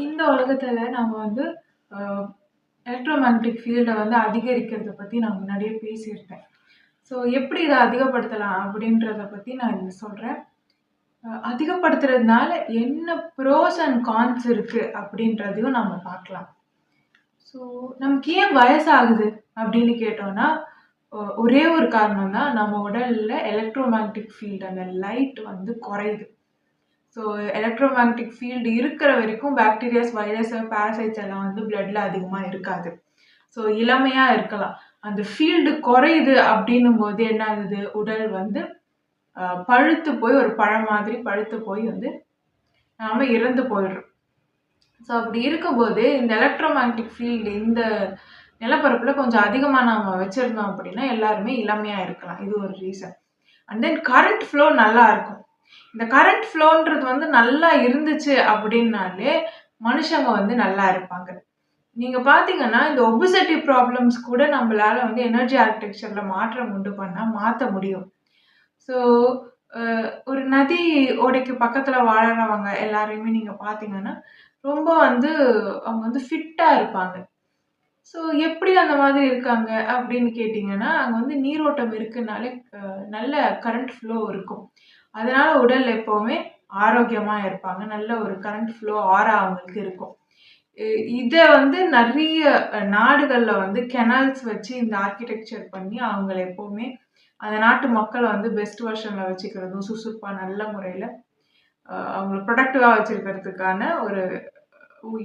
இந்த உலகத்துல நம்ம வந்து அ எலக்ட்ரோமேக்னெட்டிக் ஃபீல்ட வந்து அதிகரிக்கிறத பத்தி நான் முன்னாடியே பேசியிருந்தேன். எப்படி இத அதிகப்படுத்தலாம் அப்படின்றத பத்தி நான் இங்க சொல்றேன். அதிகப்படுத்துறதுனால என்ன ப்ரோஸ் அண்ட் கான்ஸ் இருக்கு அப்படின்றதையும் நம்ம பார்க்கலாம். ஸோ நமக்கு ஏன் வயசாகுது அப்படின்னு கேட்டோம்னா, ஒரே ஒரு காரணம் தான் நம்ம உடல்ல எலக்ட்ரோமேக்னெட்டிக் ஃபீல்ட் அந்த லைட் வந்து குறையுது. ஸோ எலக்ட்ரோமேக்னெட்டிக் ஃபீல்டு இருக்கிற வரைக்கும் பாக்டீரியாஸ், வைரஸ், பாரசைட்ஸ் எல்லாம் வந்து பிளட்ல அதிகமா இருக்காது. ஸோ இளமையா இருக்கலாம். அந்த ஃபீல்டு குறையுது அப்படின்னும் போது என்ன ஆகுது? உடல் வந்து பழுத்து போய் ஒரு பழம் மாதிரி பழுத்து போய் வந்து நாம இறந்து போயிடுறோம். ஸோ அப்படி இருக்கும்போது இந்த எலக்ட்ரோமேக்னெட்டிக் ஃபீல்டு இந்த நிலப்பரப்புல கொஞ்சம் அதிகமா நாம வச்சிருந்தோம் அப்படின்னா எல்லாருமே இளமையா இருக்கலாம். இது ஒரு reason. And then current flow நல்லா இருக்கும். இந்த கரண்ட் ஃப்ளோன்றது வந்து நல்லா இருந்துச்சு அப்படின்னாலே மனுஷங்க வந்து நல்லா இருப்பாங்க. நீங்க பார்த்தீங்கன்னா, இந்த ஒபெசிட்டி ப்ராப்ளம்ஸ் கூட நம்மளால வந்து எனர்ஜி ஆர்க்கிடெக்சர்ல மாற்றம் உண்டு பண்ணா மாத்த முடியும். ஸோ ஒரு நதி ஓடைக்கு பக்கத்துல வாழறவங்க எல்லாரையுமே நீங்க பார்த்தீங்கன்னா, ரொம்ப வந்து அவங்க வந்து ஃபிட்டா இருப்பாங்க. ஸோ எப்படி அந்த மாதிரி இருக்காங்க அப்படின்னு கேட்டீங்கன்னா, அங்க வந்து நீரோட்டம் இருக்குனாலே நல்ல கரண்ட் ஃப்ளோ இருக்கும். அதனால உடல் எப்பவுமே ஆரோக்கியமா இருப்பாங்க. நல்ல ஒரு கரண்ட் ஃப்ளோ ஆரா அவங்களுக்கு இருக்கும். இத வந்து நெறைய நாடுகள்ல வந்து கெனால்ஸ் வச்சு இந்த ஆர்க்கிடெக்சர் பண்ணி அவங்கள எப்பவுமே அந்த நாட்டு மக்கள வந்து பெஸ்ட் வெர்ஷன்ல வச்சுக்கிறதும், சுறுசுறுப்பா நல்ல முறையில அவங்கள ப்ரொடக்டிவா வச்சிருக்கிறதுக்கான ஒரு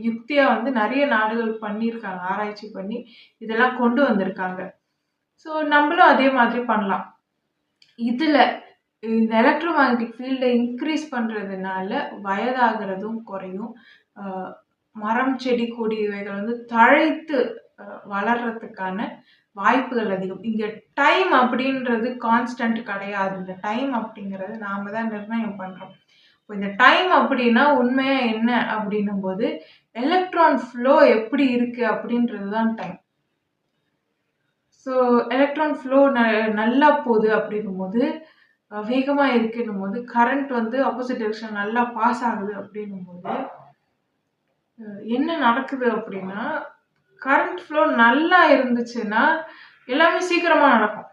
யுக்தியா வந்து நெறைய நாடுகள் பண்ணியிருக்காங்க. ஆராய்ச்சி பண்ணி இதெல்லாம் கொண்டு வந்திருக்காங்க. ஸோ நம்மளும் அதே மாதிரி பண்ணலாம். இதுல இந்த எலக்ட்ரோமேக்னெட்டிக் ஃபீல்ட இன்க்ரீஸ் பண்றதுனால வயதாகிறதும் குறையும். மரம், செடி, கொடி இவைகள் வந்து தழைத்து வளர்றதுக்கான வாய்ப்புகள் அதிகம். இங்க டைம் அப்படின்றது கான்ஸ்டன்ட் கிடையாது. இந்த டைம் அப்படிங்கிறது நாம தான் நிர்ணயம் பண்றோம். இந்த டைம் அப்படின்னா உண்மையா என்ன அப்படின்னும் போது எலக்ட்ரான் ஃப்ளோ எப்படி இருக்கு அப்படின்றது தான் டைம். ஸோ எலக்ட்ரான் ஃப்ளோ நல்லா போகுது அப்படின்னும் போது வேகமா இருக்குன்னும் போது கரண்ட் வந்து ஆப்போசிட் டைரக்ஷன் நல்லா பாஸ் ஆகுது அப்படின்னும் போது என்ன நடக்குது அப்படின்னா கரண்ட் ஃப்ளோ நல்லா இருந்துச்சுன்னா எல்லாமே சீக்கிரமா நடக்கும்.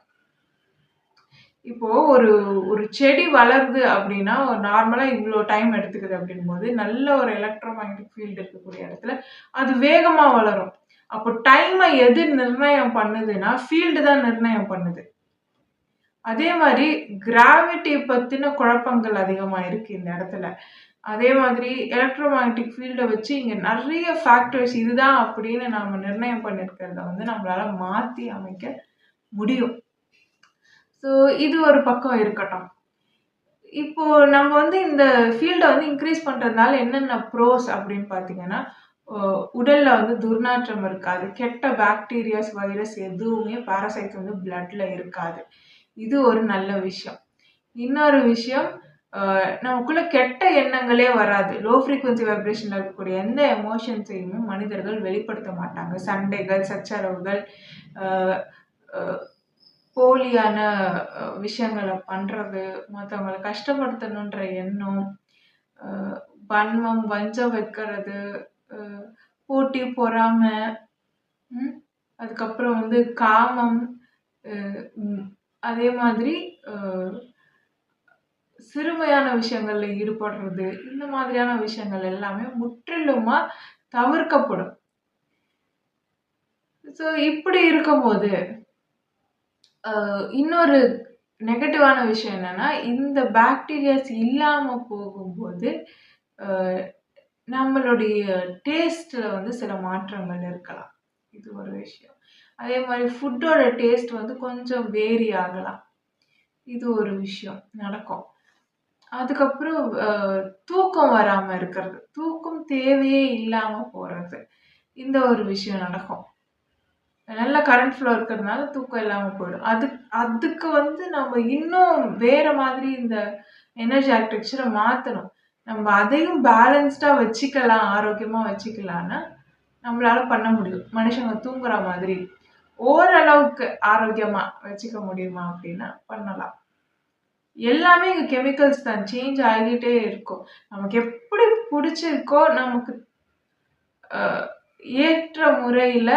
இப்போ ஒரு ஒரு செடி வளருது அப்படின்னா நார்மலா இவ்வளோ டைம் எடுத்துக்குது அப்படின் போது நல்ல ஒரு எலக்ட்ரோமேக்னெட்டிக் ஃபீல்டு இருக்கக்கூடிய இடத்துல அது வேகமா வளரும். அப்போ டைமை எது நிர்ணயம் பண்ணுதுன்னா ஃபீல்டு தான் நிர்ணயம் பண்ணுது. அதே மாதிரி கிராவிட்டி பத்தின குழப்பங்கள் அதிகமா இருக்கு இந்த இடத்துல. அதே மாதிரி எலக்ட்ரோமேக்னெட்டிக் ஃபீல்ட வச்சு இங்க நிறைய ஃபேக்டர்ஸ் இதுதான் அப்படின்னு நாம நிர்ணயம் பண்ணிருக்கிறத வந்து நம்மளால மாத்தி அமைக்க முடியும். ஸோ இது ஒரு பக்கம் இருக்கட்டும். இப்போ நம்ம வந்து இந்த ஃபீல்ட வந்து இன்க்ரீஸ் பண்றதுனால என்னென்ன ப்ரோஸ் அப்படின்னு பார்த்தீங்கன்னா, உடல்ல வந்து துர்நாற்றம் இருக்காது. கெட்ட பாக்டீரியாஸ், வைரஸ் எதுவுமே பாரசைட்ஸ் வந்து பிளட்ல இருக்காது. இது ஒரு நல்ல விஷயம். இன்னொரு விஷயம் நமக்குள்ள கெட்ட எண்ணங்களே வராது. லோ ஃப்ரீக்வன்சி வைப்ரேஷன்ல இருக்கக்கூடிய எந்த எமோஷன்ஸையுமே மனிதர்கள் வெளிப்படுத்த மாட்டாங்க. சண்டைகள், சச்சரவுகள், அ அ போலியான விஷயங்கள பண்றது, மத்தவங்கள கஷ்டப்படுத்தணுன்ற எண்ணம், அ வன்மம், வஞ்சம் வைக்கிறது, அ போட்டி, பொறாமை, அதுக்கப்புறம் வந்து காமம், அ ம் அதே மாதிரி சிறுமையான விஷயங்கள்ல ஈடுபடுறது, இந்த மாதிரியான விஷயங்கள் எல்லாமே முற்றிலுமா தவிர்க்கப்படும். ஸோ இப்படி இருக்கும்போது இன்னொரு நெகட்டிவான விஷயம் என்னன்னா, இந்த பாக்டீரியாஸ் இல்லாம போகும்போது நம்மளுடைய டேஸ்ட்ல வந்து சில மாற்றங்கள் இருக்கலாம். இது ஒரு விஷயம். அதே மாதிரி ஃபுட்டோட டேஸ்ட் வந்து கொஞ்சம் வேரி ஆகலாம். இது ஒரு விஷயம் நடக்கும். அதுக்கப்புறம் தூக்கம் வராம இருக்கிறது. தூக்கம் தேவையே இல்லாம போறது. இந்த ஒரு விஷயம் நடக்கும். நல்ல கரண்ட் ஃப்ளோ இருக்கிறதுனால தூக்கம் இல்லாம போயிடும். அதுக்கு வந்து நம்ம இன்னும் வேற மாதிரி இந்த எனர்ஜி ஆர்க்கிடெக்சர மாத்தணும். நம்ம அதையும் பேலன்ஸ்டா வச்சுக்கலாம், ஆரோக்கியமா வச்சுக்கலான்னா, நம்மளால பண்ண முடியும். மனுஷங்க தூங்குற மாதிரி ஓரளவுக்கு ஆரோக்கியமா வச்சுக்க முடியுமா அப்படின்னா பண்ணலாம். எல்லாமே கெமிக்கல்ஸ் தான். சேஞ்ச் ஆகிட்டே இருக்கும். நமக்கு எப்படி புடிச்சிருக்கோ, நமக்கு அ ஏற்ற முறையில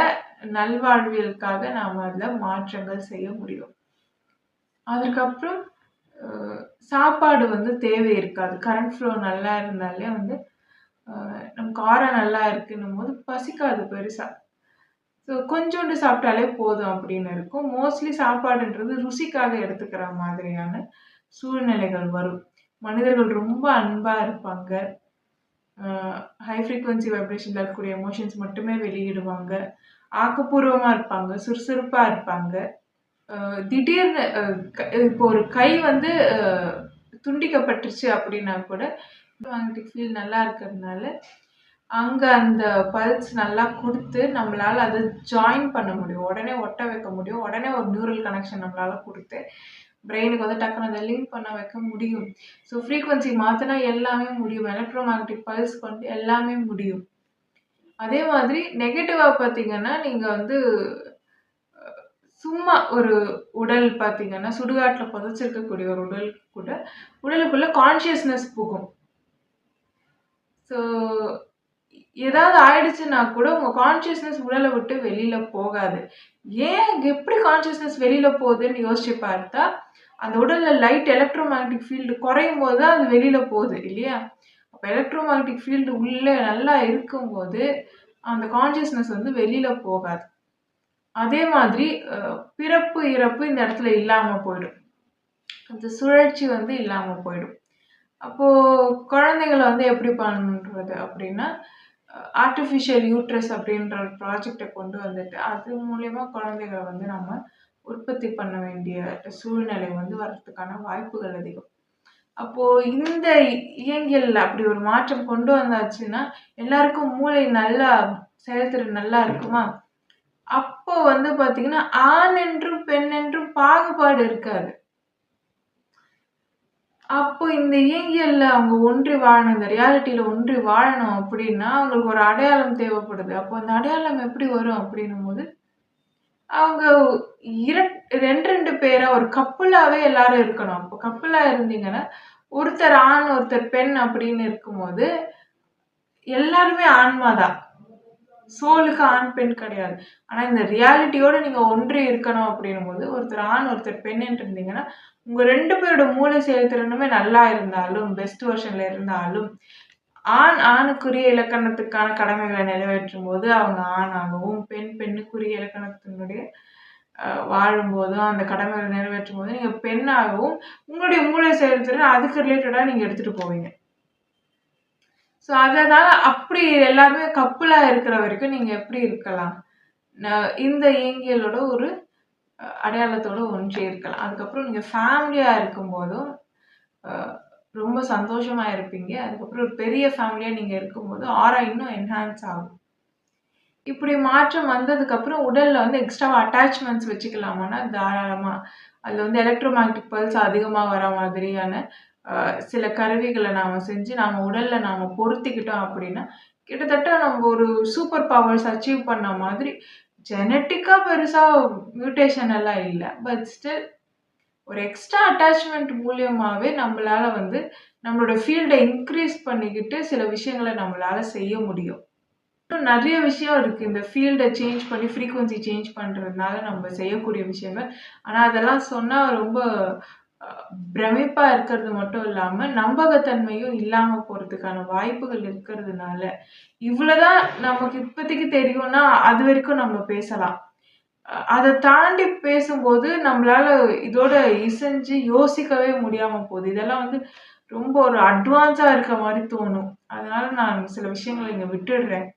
நல்வாழ்வியலுக்காக நாம அதுல மாற்றங்கள் செய்ய முடியும். அதுக்கப்புறம் அ சாப்பாடு வந்து தேவை இருக்காது. கரண்ட் ஃப்ளோ நல்லா இருந்தாலே வந்து நமக்கு ஆறா நல்லா இருக்குன்னும்போது பசிக்காது பெருசா. ஸோ கொஞ்சோண்டு சாப்பிட்டாலே போதும் அப்படின்னு இருக்கும். மோஸ்ட்லி சாப்பாடுன்றது ருசிக்காக எடுத்துக்கிற மாதிரியான சூழ்நிலைகள் வரும். மனிதர்கள் ரொம்ப அன்பா இருப்பாங்க. ஹை ஃப்ரீக்வன்சி வைப்ரேஷன்ல இருக்கக்கூடிய எமோஷன்ஸ் மட்டுமே வெளியிடுவாங்க. ஆக்கப்பூர்வமா இருப்பாங்க. சுறுசுறுப்பா இருப்பாங்க. திடீர்னு இப்போ ஒரு கை வந்து துண்டிக்கப்பட்டுருச்சு அப்படின்னா கூட மேக்னெட்டிக் ஃபீல்ட் நல்லா இருக்கிறதுனால அங்க அந்த பல்ஸ் நல்லா குடுத்து நம்மளால அத ஜாயின் பண்ண முடியும். உடனே ஒட்ட வைக்க முடியும். உடனே ஒரு நியூரல் கனெக்ஷன் நம்மளால குடுத்து பிரெயினுக்கு வந்து டக்குனு அத லிங்க் பண்ண வைக்க முடியும். ஸோ ஃப்ரீக்வன்சி மாத்துனா எல்லாமே முடியும். எலக்ட்ரோ மேக்னெட்டிக் பல்ஸ் கொண்டு எல்லாமே முடியும். அதே மாதிரி நெகட்டிவா பார்த்தீங்கன்னா, நீங்க வந்து சும்மா ஒரு உடல் பார்த்தீங்கன்னா, சுடுகாட்டுல புதைச்சிருக்கக்கூடிய ஒரு உடல் கூட உடலுக்குள்ள கான்ஷியஸ்னஸ் புகும். ஸோ ஏதாவது ஆயிடுச்சுன்னா கூட உங்க கான்ஷியஸ்னஸ் உடலை விட்டு வெளியில போகாது. ஏன் எப்படி கான்ஷியஸ்னஸ் வெளியில போகுதுன்னு யோசிச்சு பார்த்தா, அந்த உடல்ல லைட் எலக்ட்ரோ மேக்னெட்டிக் ஃபீல்டு குறையும் போது தான் அது வெளியில போகுது இல்லையா? அப்ப எலக்ட்ரோ மேக்னெட்டிக் ஃபீல்டு உள்ள நல்லா இருக்கும்போது, அந்த கான்ஷியஸ்னஸ் வந்து வெளியில போகாது. அதே மாதிரி பிறப்பு, இறப்பு இந்த இடத்துல இல்லாம போயிடும். அந்த சுழற்சி வந்து இல்லாம போயிடும். அப்போ குழந்தைங்கள வந்து எப்படி பண்றது அப்படின்னா, ஆர்டிஃபிஷியல் யூட்ரஸ் அப்படின்ற ஒரு ப்ராஜெக்ட்டை கொண்டு வந்துட்டு, அது மூலியமா குழந்தைகள வந்து நம்ம உற்பத்தி பண்ண வேண்டிய சூழ்நிலை வந்து வர்றதுக்கான வாய்ப்புகள் அதிகம். அப்போ இந்த இயங்கியல்ல அப்படி ஒரு மாற்றம் கொண்டு வந்தாச்சுன்னா, எல்லாருக்கும் மூளை நல்லா செயல்திறன் நல்லா இருக்குமா? அப்போ வந்து பார்த்தீங்கன்னா, ஆண் என்றும், பெண் என்றும் பாகுபாடு இருக்காது. அப்போ இந்த இயங்கியல்ல அவங்க ஒன்றி வாழணும். இந்த ரியாலிட்டில ஒன்றி வாழணும் அப்படின்னா, அவங்களுக்கு ஒரு அடையாளம் தேவைப்படுது. அப்போ அந்த அடையாளம் எப்படி வரும் அப்படின்னும்போது, அவங்க 2 பேரா ஒரு கப்புலாவே எல்லாரும் இருக்கணும். அப்போ கப்புலா இருந்தீங்கன்னா, ஒருத்தர் ஆண், ஒருத்தர் பெண் அப்படின்னு இருக்கும்போது, எல்லாருமே ஆன்மா தான். சோலுக்கு ஆண், பெண் கிடையாது. ஆனா இந்த ரியாலிட்டியோட நீங்க ஒன்றி இருக்கணும் அப்படின்னும்போது, ஒருத்தர் ஆண், ஒருத்தர் பெண்ணுன்ட்டு இருந்தீங்கன்னா, உங்க 2 பேரோட மூளை செயல்திறனுமே நல்லா இருந்தாலும், பெஸ்ட் வெர்ஷன்ல இருந்தாலும், ஆணுக்குரிய இலக்கணத்துக்கான கடமைகளை நிறைவேற்றும்போது அவங்க ஆணாகவும், பெண்ணுக்குரிய இலக்கணத்தினுடைய வாழும்போதும், அந்த கடமைகளை நிறைவேற்றும்போது நீங்க பெண்ணாகவும், உங்களுடைய மூளை செயல்திறன் அதுக்கு ரிலேட்டடா நீங்க எடுத்துட்டு போவீங்க. ஸோ அதனால அப்படி எல்லாருமே கப்புலா இருக்கிற வரைக்கும் நீங்க எப்படி இருக்கலாம்? இந்த இயங்கியலோட ஒரு அடையாளத்தோட ஒன்றி இருக்கலாம். அதுக்கப்புறம் நீங்க ஃபேமிலியா இருக்கும்போதும் அ ரொம்ப சந்தோஷமா இருப்பீங்க. அதுக்கப்புறம் ஒரு பெரிய ஃபேமிலியா நீங்க இருக்கும்போது ஆரா இன்னும் என்ஹான்ஸ் ஆகும். இப்படி மாற்றம் வந்ததுக்கப்புறம் உடல்ல வந்து எக்ஸ்ட்ராவா அட்டாச்மெண்ட்ஸ் வச்சுக்கலாமான்னா தாராளமா. அதுல வந்து எலக்ட்ரோ மேக்னெட்டிக் பல்ஸ் அதிகமா வர மாதிரியான சில கருவிகள நாம செஞ்சு நாம உடல்ல நாம பொருத்திக்கிட்டோம் அப்படின்னா, கிட்டத்தட்ட நம்ம ஒரு சூப்பர் பவர்ஸ் அச்சீவ் பண்ண மாதிரி ஜெனட்டிக்கா பெருசா மியூட்டேஷன் எல்லாம் இல்ல. பட் ஸ்டில் ஒரு எக்ஸ்ட்ரா அட்டாச்மெண்ட் மூலியமாவே நம்மளால வந்து நம்மளோட ஃபீல்ட இன்க்ரீஸ் பண்ணிக்கிட்டு சில விஷயங்கள நம்மளால செய்ய முடியும். இன்னும் நெறைய விஷயம் இருக்கு. இந்த ஃபீல்ட சேஞ்ச் பண்ணி ஃப்ரீக்வென்சி சேஞ்ச் பண்றதுனால நம்ம செய்யக்கூடிய விஷயங்கள். ஆனா அதெல்லாம் சொன்னா ரொம்ப அ பிரமிப்பா இருக்கிறது மட்டும் இல்லாம, நம்பகத்தன்மையும் இல்லாம போறதுக்கான வாய்ப்புகள் இருக்கிறதுனால, இவ்வளவுதான் நமக்கு இப்போதைக்கு தெரியும்னா, அதுவரைக்கும் நம்ம பேசலாம். அத தாண்டி பேசும்போது நம்மளால இதோட இசைஞ்சு யோசிக்கவே முடியாம போகுது. இதெல்லாம் வந்து ரொம்ப ஒரு அட்வான்ஸா இருக்க மாரி தோணும். அதனால நான் சில விஷயங்கள இங்க விட்டுடுறேன்.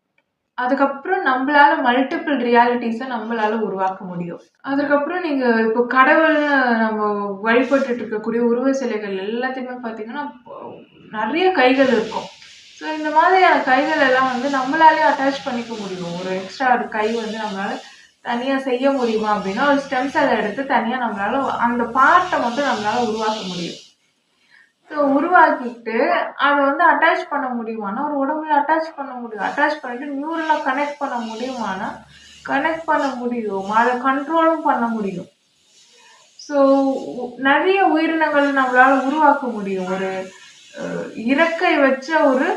அதுக்கப்புறம் நம்பளால மல்டிபிள் ரியாலிட்டீஸ நம்பளால உருவாக்க முடியும். அதுக்கப்புறம் நீங்க இப்போ கடவுள்னு நம்ம வழிபட்டுட்டு இருக்கக்கூடிய உருவ சிலைகள் எல்லாத்தையுமே பார்த்தீங்கன்னா, நெறைய கைகள் இருக்கும். ஸோ இந்த மாதிரியான கைகள் எல்லாம் வந்து நம்மளாலயே அட்டாச் பண்ணிக்க முடியும். ஒரு எக்ஸ்ட்ரா ஒரு கை வந்து நம்மளால தனியா செய்ய முடியுமா அப்படின்னா, ஒரு ஸ்டெம் செல்ல எடுத்து தனியா நம்மளால அந்த பார்ட்ட மட்டும் நம்மளால உருவாக்க முடியும். ஸோ உருவாக்கிட்டு அத வந்து அட்டாச் பண்ண முடியுமான்னா, ஒரு உடம்புல அட்டாச் பண்ண முடியும். அட்டாச் பண்ணிட்டு நியூரலா கனெக்ட் பண்ண முடியுமான்னா, கனெக்ட் பண்ண முடியும். அத கண்ட்ரோலும் பண்ண முடியும். ஸோ நெறைய உயிரினங்கள் நம்மளால உருவாக்க முடியும். ஒரு இறக்கை வச்ச ஒரு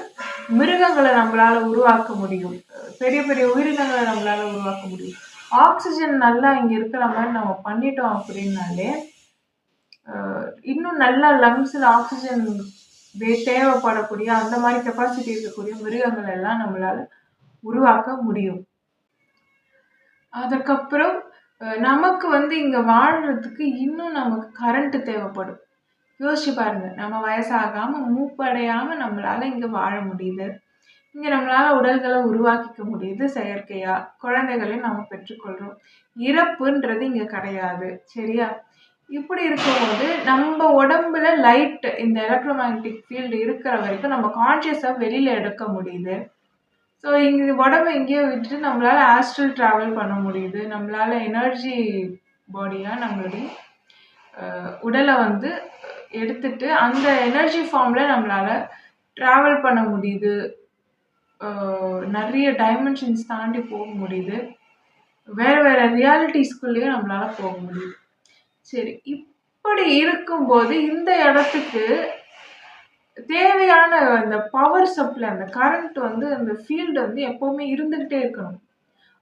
மிருகங்களை நம்மளால உருவாக்க முடியும். பெரிய பெரிய உயிரினங்களை நம்மளால உருவாக்க முடியும். ஆக்சிஜன் நல்லா இங்க இருக்கிற மாதிரி நம்ம பண்ணிட்டோம் அப்படின்னாலே இன்னும் நல்லா லங்ஸ்ல ஆக்சிஜன் தேவைப்படக்கூடிய அந்த மாதிரி கெப்பாசிட்டி இருக்கக்கூடிய மிருகங்கள் எல்லாம் நம்மளால உருவாக்க முடியும். அதுக்கப்புறம் நமக்கு இங்க வாழ்றதுக்கு இன்னும் நமக்கு கரண்ட் தேவைப்படும். யோசிச்சு பாருங்க, நம்ம வயசாகாம மூப்படையாம நம்மளால இங்க வாழ முடியுது. இங்க நம்மளால உடல்களை உருவாக்கிக்க முடியுது செயற்கையா. குழந்தைகளையும் நம்ம பெற்றுக்கொள்றோம். இறப்புன்றது இங்க கிடையாது. சரியா? இப்படி இருக்கும்போது நம்ம உடம்புல லைட், இந்த எலக்ட்ரோமேக்னெட்டிக் ஃபீல்டு இருக்கிற வரைக்கும் நம்ம கான்சியஸா வெளியில எடுக்க முடியுது. ஸோ இங்க உடம்பை இங்கேயே விட்டுட்டு நம்மளால ஆஸ்ட்ரல் டிராவல் பண்ண முடியுது. நம்மளால எனர்ஜி பாடியா நம்மளுடைய உடலை எடுத்துட்டு அந்த எனர்ஜி ஃபார்ம்ல நம்மளால டிராவல் பண்ண முடியுது. நிறைய டைமென்ஷன்ஸ் தாண்டி போக முடியுது. வேற வேற ரியாலிட்டிஸ்குள்ளேயும் நம்மளால போக முடியுது. சரி, இப்படி இருக்கும்போது இந்த இடத்துக்கு தேவையான அந்த பவர் சப்ளை, அந்த கரண்ட் அந்த ஃபீல்டு எப்பவுமே இருந்துகிட்டே இருக்கணும்.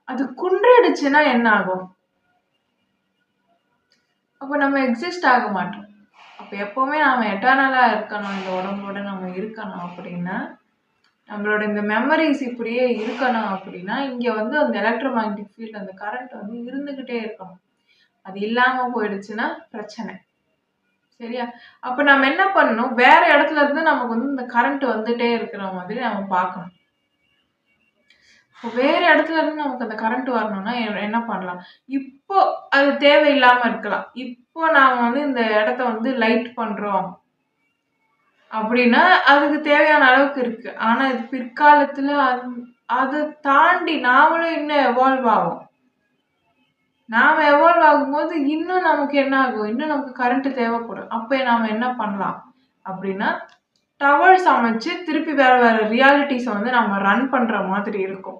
அது குன்றிடுச்சுன்னா என்ன ஆகும்? அப்போ நம்ம எக்ஸிஸ்ட் ஆக மாட்டோம். அப்போ எப்பவுமே நாம எட்டர்னலா இருக்கணும், இந்த உடம்போட நம்ம இருக்கணும் அப்படின்னா, நம்மளோட இந்த மெமரிஸ் இப்படியே இருக்கணும் அப்படின்னா, இங்க அந்த எலக்ட்ரோமேக்னெட்டிக் ஃபீல்டு, அந்த கரண்ட் இருந்துகிட்டே இருக்கணும். அது இல்லாம போயிடுச்சுன்னா பிரச்சனை. சரியா? அப்ப நம்ம என்ன பண்ணணும்? வேற இடத்துல இருந்து நமக்கு இந்த கரண்ட் வந்துட்டே இருக்கிற மாதிரி நம்ம பார்க்கணும். வேற இடத்துல இருந்து நமக்கு அந்த கரண்ட் வரணும்னா என்ன பண்ணலாம்? இப்போ அது தேவையில்லாம இருக்கலாம். இப்போ நாம இந்த இடத்த லைட் பண்றோம் அப்படின்னா அதுக்கு தேவையான அளவுக்கு இருக்கு. ஆனா இது பிற்காலத்துல அதை தாண்டி நாமளும் இன்னும் எவால்வ் ஆகும். நாம எவால்வ் ஆகும்போது இன்னும் நமக்கு என்ன ஆகும்? இன்னும் நமக்கு கரண்ட் தேவைப்படும். அப்ப நாம என்ன பண்ணலாம் அப்படின்னா, டவர்ஸ் அமைச்சு திருப்பி வேற வேற ரியாலிட்டிஸை நம்ம ரன் பண்ற மாதிரி இருக்கும்.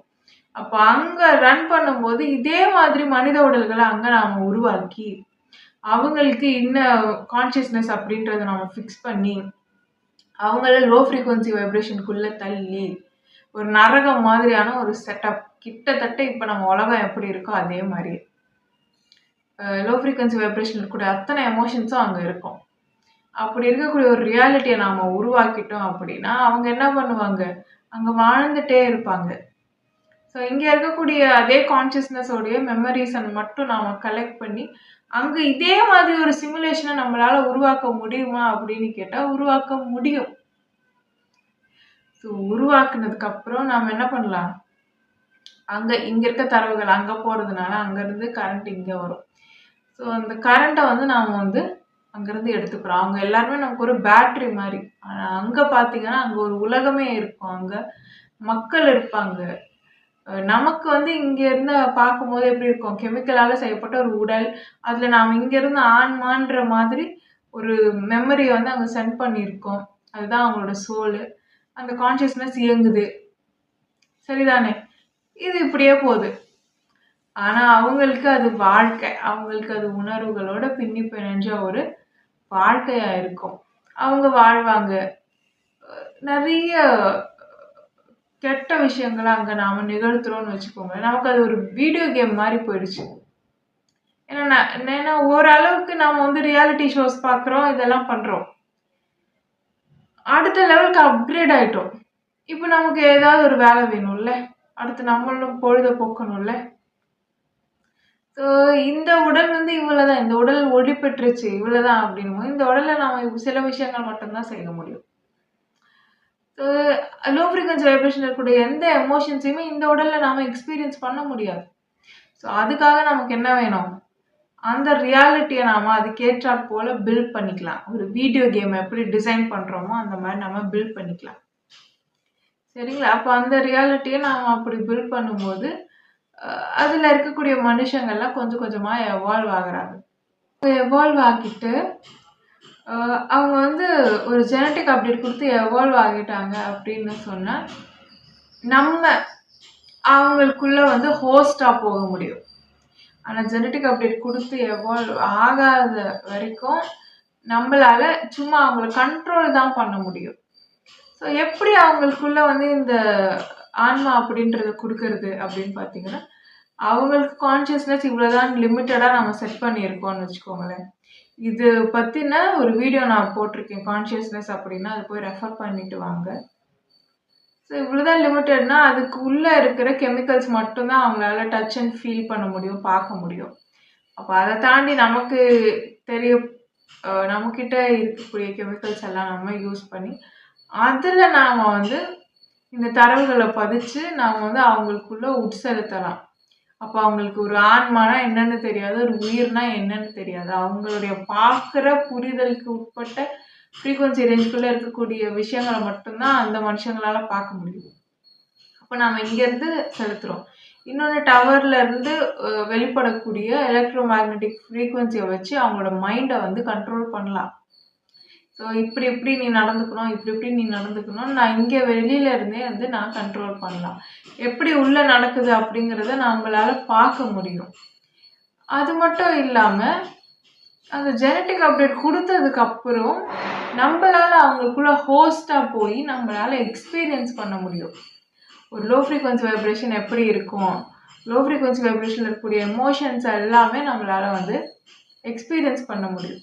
அப்போ அங்க ரன் பண்ணும்போது இதே மாதிரி மனித உடல்களை அங்க நாம உருவாக்கி அவங்களுக்கு இன்னும் கான்சியஸ்னஸ் அப்படின்றத நம்ம ஃபிக்ஸ் பண்ணி அவங்கள லோ ஃப்ரீக்வன்சி வைப்ரேஷனுக்குள்ள தள்ளி ஒரு நரகம் மாதிரியான ஒரு செட்டப், கிட்டத்தட்ட இப்போ நம்ம உலகம் எப்படி இருக்கோ அதே மாதிரி லோ ஃப்ரீக்வன்சி வைப்ரேஷன் இருக்கக்கூடிய அத்தனை எமோஷன்ஸும் அங்கே இருக்கும். அப்படி இருக்கக்கூடிய ஒரு ரியாலிட்டியை நாம உருவாக்கிட்டோம் அப்படின்னா அவங்க என்ன பண்ணுவாங்க? அங்கே வாழ்ந்துட்டே இருப்பாங்க. ஸோ இங்கே இருக்கக்கூடிய அதே கான்சியஸ்னஸோடைய மெமரிஸை மட்டும் நாம் கலெக்ட் பண்ணி அங்கே இதே மாதிரி ஒரு சிமுலேஷனை நம்மளால் உருவாக்க முடியுமா அப்படின்னு கேட்டால் உருவாக்க முடியும். ஸோ உருவாக்குனதுக்கப்புறம் நாம் என்ன பண்ணலாம்? இங்கே இருக்க தரவுகள் அங்கே போகிறதுனால அங்கேருந்து கரண்ட் இங்கே வரும். ஸோ அந்த கரண்ட்டை நாம் அங்கேருந்து எடுத்துக்கிறோம். அவங்க எல்லாருமே நமக்கு ஒரு பேட்ரி மாதிரி. ஆனால் அங்கே பார்த்தீங்கன்னா அங்கே ஒரு உலகமே இருக்கும். அங்கே மக்கள் இருப்பாங்க. நமக்கு இங்கே இருந்து பார்க்கும்போது எப்படி இருக்கும்? கெமிக்கலால் செய்யப்பட்ட ஒரு உடல். அதில் நாம் இங்கேருந்து ஆன்மான்ற மாதிரி ஒரு மெமரியை அங்கே சென்ட் பண்ணியிருக்கோம். அதுதான் அவங்களோட சோலு. அந்த கான்சியஸ்னஸ் இயங்குது. சரிதானே? இது இப்படியே போகுது. ஆனால் அவங்களுக்கு அது வாழ்க்கை. அவங்களுக்கு அது உணர்வுகளோட பின்னி பிணைஞ்ச ஒரு வாழ்க்கையாக இருக்கும். அவங்க வாழ்வாங்க. நிறைய கெட்ட விஷயங்களை அங்கே நாம் நிகழ்த்துறோம்னு வச்சுக்கோங்க. நமக்கு அது ஒரு வீடியோ கேம் மாதிரி போயிடுச்சு. ஏன்னா ஓரளவுக்கு நாம் ரியாலிட்டி ஷோஸ் பார்க்குறோம், இதெல்லாம் பண்ணுறோம். அடுத்த லெவலுக்கு அப்கிரேட் ஆகிட்டோம். இப்போ நமக்கு ஏதாவது ஒரு வேலை வேணும்ல, அடுத்து நம்மளும் பொழுத போக்கணும்ல. ஸோ இந்த உடல் இவ்வளோதான், இந்த உடல் ஒளி பெற்றுச்சு இவ்வளோதான் அப்படின்னும் இந்த உடலில் நாம் சில விஷயங்கள் மட்டும்தான் செய்ய முடியும். ஸோ லோ ஃப்ரீக்வன்சி வைப்ரேஷன் இருக்கக்கூடிய எந்த எமோஷன்ஸையுமே இந்த உடலில் நாம் எக்ஸ்பீரியன்ஸ் பண்ண முடியாது. ஸோ அதுக்காக நமக்கு என்ன வேணும்? அந்த ரியாலிட்டியை நாம் அதுக்கேற்றா போல் பில்ட் பண்ணிக்கலாம். ஒரு வீடியோ கேம் எப்படி டிசைன் பண்ணுறோமோ அந்த மாதிரி நம்ம பில்ட் பண்ணிக்கலாம். சரிங்களா? அப்போ அந்த ரியாலிட்டியை நாம் அப்படி பில்ட் பண்ணும்போது அதில் இருக்கக்கூடிய மனுஷங்கள்லாம் கொஞ்சம் கொஞ்சமாக எவால்வ் ஆகுறாங்க. எவால்வ் ஆகிட்டு அவங்க ஒரு ஜெனட்டிக் அப்டேட் கொடுத்து எவால்வ் ஆகிட்டாங்க அப்படின்னு சொன்னால் நம்ம அவங்களுக்குள்ள ஹோஸ்டாக போக முடியும். ஆனால் ஜெனட்டிக் அப்டேட் கொடுத்து எவால்வ் ஆகாத வரைக்கும் நம்மளால சும்மா அவங்கள கண்ட்ரோல் தான் பண்ண முடியும். ஸோ ஸோ எப்படி அவங்களுக்குள்ள வந்து இந்த ஆன்மா அப்படின்றத குடுக்கறது அப்படின்னு பார்த்தீங்கன்னா, அவங்களுக்கு கான்ஷியஸ்னஸ் இவ்வளோதான் லிமிட்டடா நம்ம செட் பண்ணியிருக்கோம்னு வச்சுக்கோங்களேன். இது பத்தின ஒரு வீடியோ நான் போட்டிருக்கேன். கான்ஷியஸ்னஸ் அப்படின்னா, அது போய் ரெஃபர் பண்ணிட்டு வாங்க. ஸோ இவ்வளோதான் லிமிட்டட்னா, அதுக்கு உள்ள இருக்கிற கெமிக்கல்ஸ் மட்டும் தான் அவங்களால டச் அண்ட் ஃபீல் பண்ண முடியும், பார்க்க முடியும். அப்ப அத தாண்டி நமக்கு தெரிய நம்மகிட்ட இருக்கக்கூடிய கெமிக்கல்ஸ் எல்லாம் நம்ம யூஸ் பண்ணி, அதுல நாம வந்து இந்த தரவுகள பதிச்சு, நாம வந்து அவங்களுக்குள்ள உட்செலுத்தலாம். அப்ப அவங்களுக்கு ஒரு ஆன்மானா என்னன்னு தெரியாது, ஒரு உயிர்னா என்னன்னு தெரியாது. அவங்களுடைய பார்க்குற புரிதலுக்கு உட்பட்ட ஃப்ரீக்வன்சி ரேஞ்சுக்குள்ள இருக்கக்கூடிய விஷயங்கள மட்டும் தான் அந்த மனுஷங்களால பார்க்க முடியும். அப்ப நாம இங்கேருந்து செலுத்துறோம். இன்னொன்னு டவர்ல இருந்து வெளிப்படக்கூடிய எலக்ட்ரோ மேக்னெட்டிக் ஃப்ரீக்வன்சிய வச்சு அவங்களோட மைண்ட வந்து கண்ட்ரோல் பண்ணலாம். ஸோ இப்படி இப்படி நீ நடந்துக்கணும், இப்படி இப்படி நீ நடந்துக்கணும்னு நான் இங்கே வெளியில இருந்தே வந்து நான் கண்ட்ரோல் பண்ணலாம். எப்படி உள்ள நடக்குது அப்படிங்கிறத நம்மளால பார்க்க முடியும். அது மட்டும் இல்லாம, அந்த ஜெனடிக் அப்டேட் குடுத்ததுக்கு அப்புறம், நம்மளால அவங்களுக்குள்ள ஹோஸ்ட்டா போய் நம்மளால எக்ஸ்பீரியன்ஸ் பண்ண முடியும். ஒரு லோ ஃப்ரீக்வன்சி வைப்ரேஷன் எப்படி இருக்கும்? லோ ஃப்ரீக்வன்சி வைப்ரேஷன்ல இருக்கக்கூடிய எமோஷன்ஸ் எல்லாமே நம்மளால வந்து எக்ஸ்பீரியன்ஸ் பண்ண முடியும்.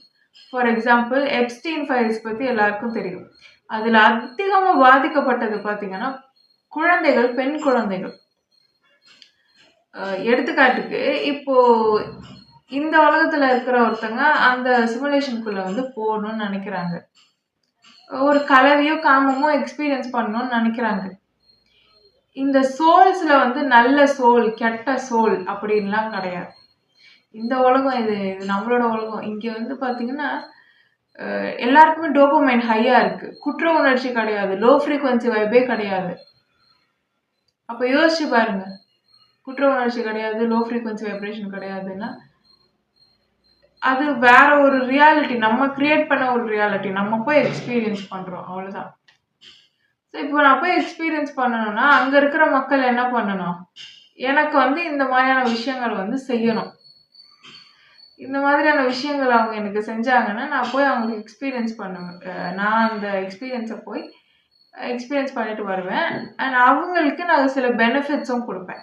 ஃபார் எக்ஸாம்பிள், எப்ஸ்டீன் ஃபைல்ஸ் பத்தி எல்லாருக்கும் தெரியும். அதுல அதிகமா பாதிக்கப்பட்டது பார்த்தீங்கன்னா, குழந்தைகள், பெண் குழந்தைகள். எடுத்துக்காட்டுக்கு, இப்போ இந்த உலகத்துல இருக்கிற ஒருத்தங்க அந்த சிமுலேஷனுக்குள்ள வந்து போகணும்னு நினைக்கிறாங்க. ஒரு கலவையோ, காமமோ எக்ஸ்பீரியன்ஸ் பண்ணணும்னு நினைக்கிறாங்க. இந்த சோல்ஸ்ல வந்து நல்ல சோல், கெட்ட சோல் அப்படின்லாம் கிடையாது. இந்த உலகம் இது நம்மளோட உலகம். இங்க வந்து பார்த்தீங்கன்னா, எல்லாருக்குமே டோபமைன் ஹையா இருக்கு. குற்ற உணர்ச்சி கிடையாது. லோ ஃப்ரீக்வன்சி வைபே கிடையாது. அப்ப யோசிச்சு பாருங்க. குற்ற உணர்ச்சி கிடையாது, லோ ஃப்ரீக்வன்சி வைப்ரேஷன் கிடையாதுன்னா, அது வேற ஒரு ரியாலிட்டி. நம்ம கிரியேட் பண்ண ஒரு ரியாலிட்டி. நம்ம போய் எக்ஸ்பீரியன்ஸ் பண்றோம். அவ்வளவுதான். ஸோ இப்போ நான் போய் எக்ஸ்பீரியன்ஸ் பண்ணணும்னா, அங்க இருக்கிற மக்கள் என்ன பண்ணணும்? எனக்கு வந்து இந்த மாதிரியான விஷயங்கள் வந்து செய்யணும். இந்த மாதிரியான விஷயங்கள் அவங்க எனக்கு செஞ்சாங்கன்னா, நான் போய் அவங்களுக்கு எக்ஸ்பீரியன்ஸ் பண்ணுவேன். நான் அந்த எக்ஸ்பீரியன்ஸை போய் எக்ஸ்பீரியன்ஸ் பண்ணிட்டு வருவேன். அண்ட் அவங்களுக்கு நான் சில பெனிஃபிட்ஸும் கொடுப்பேன்.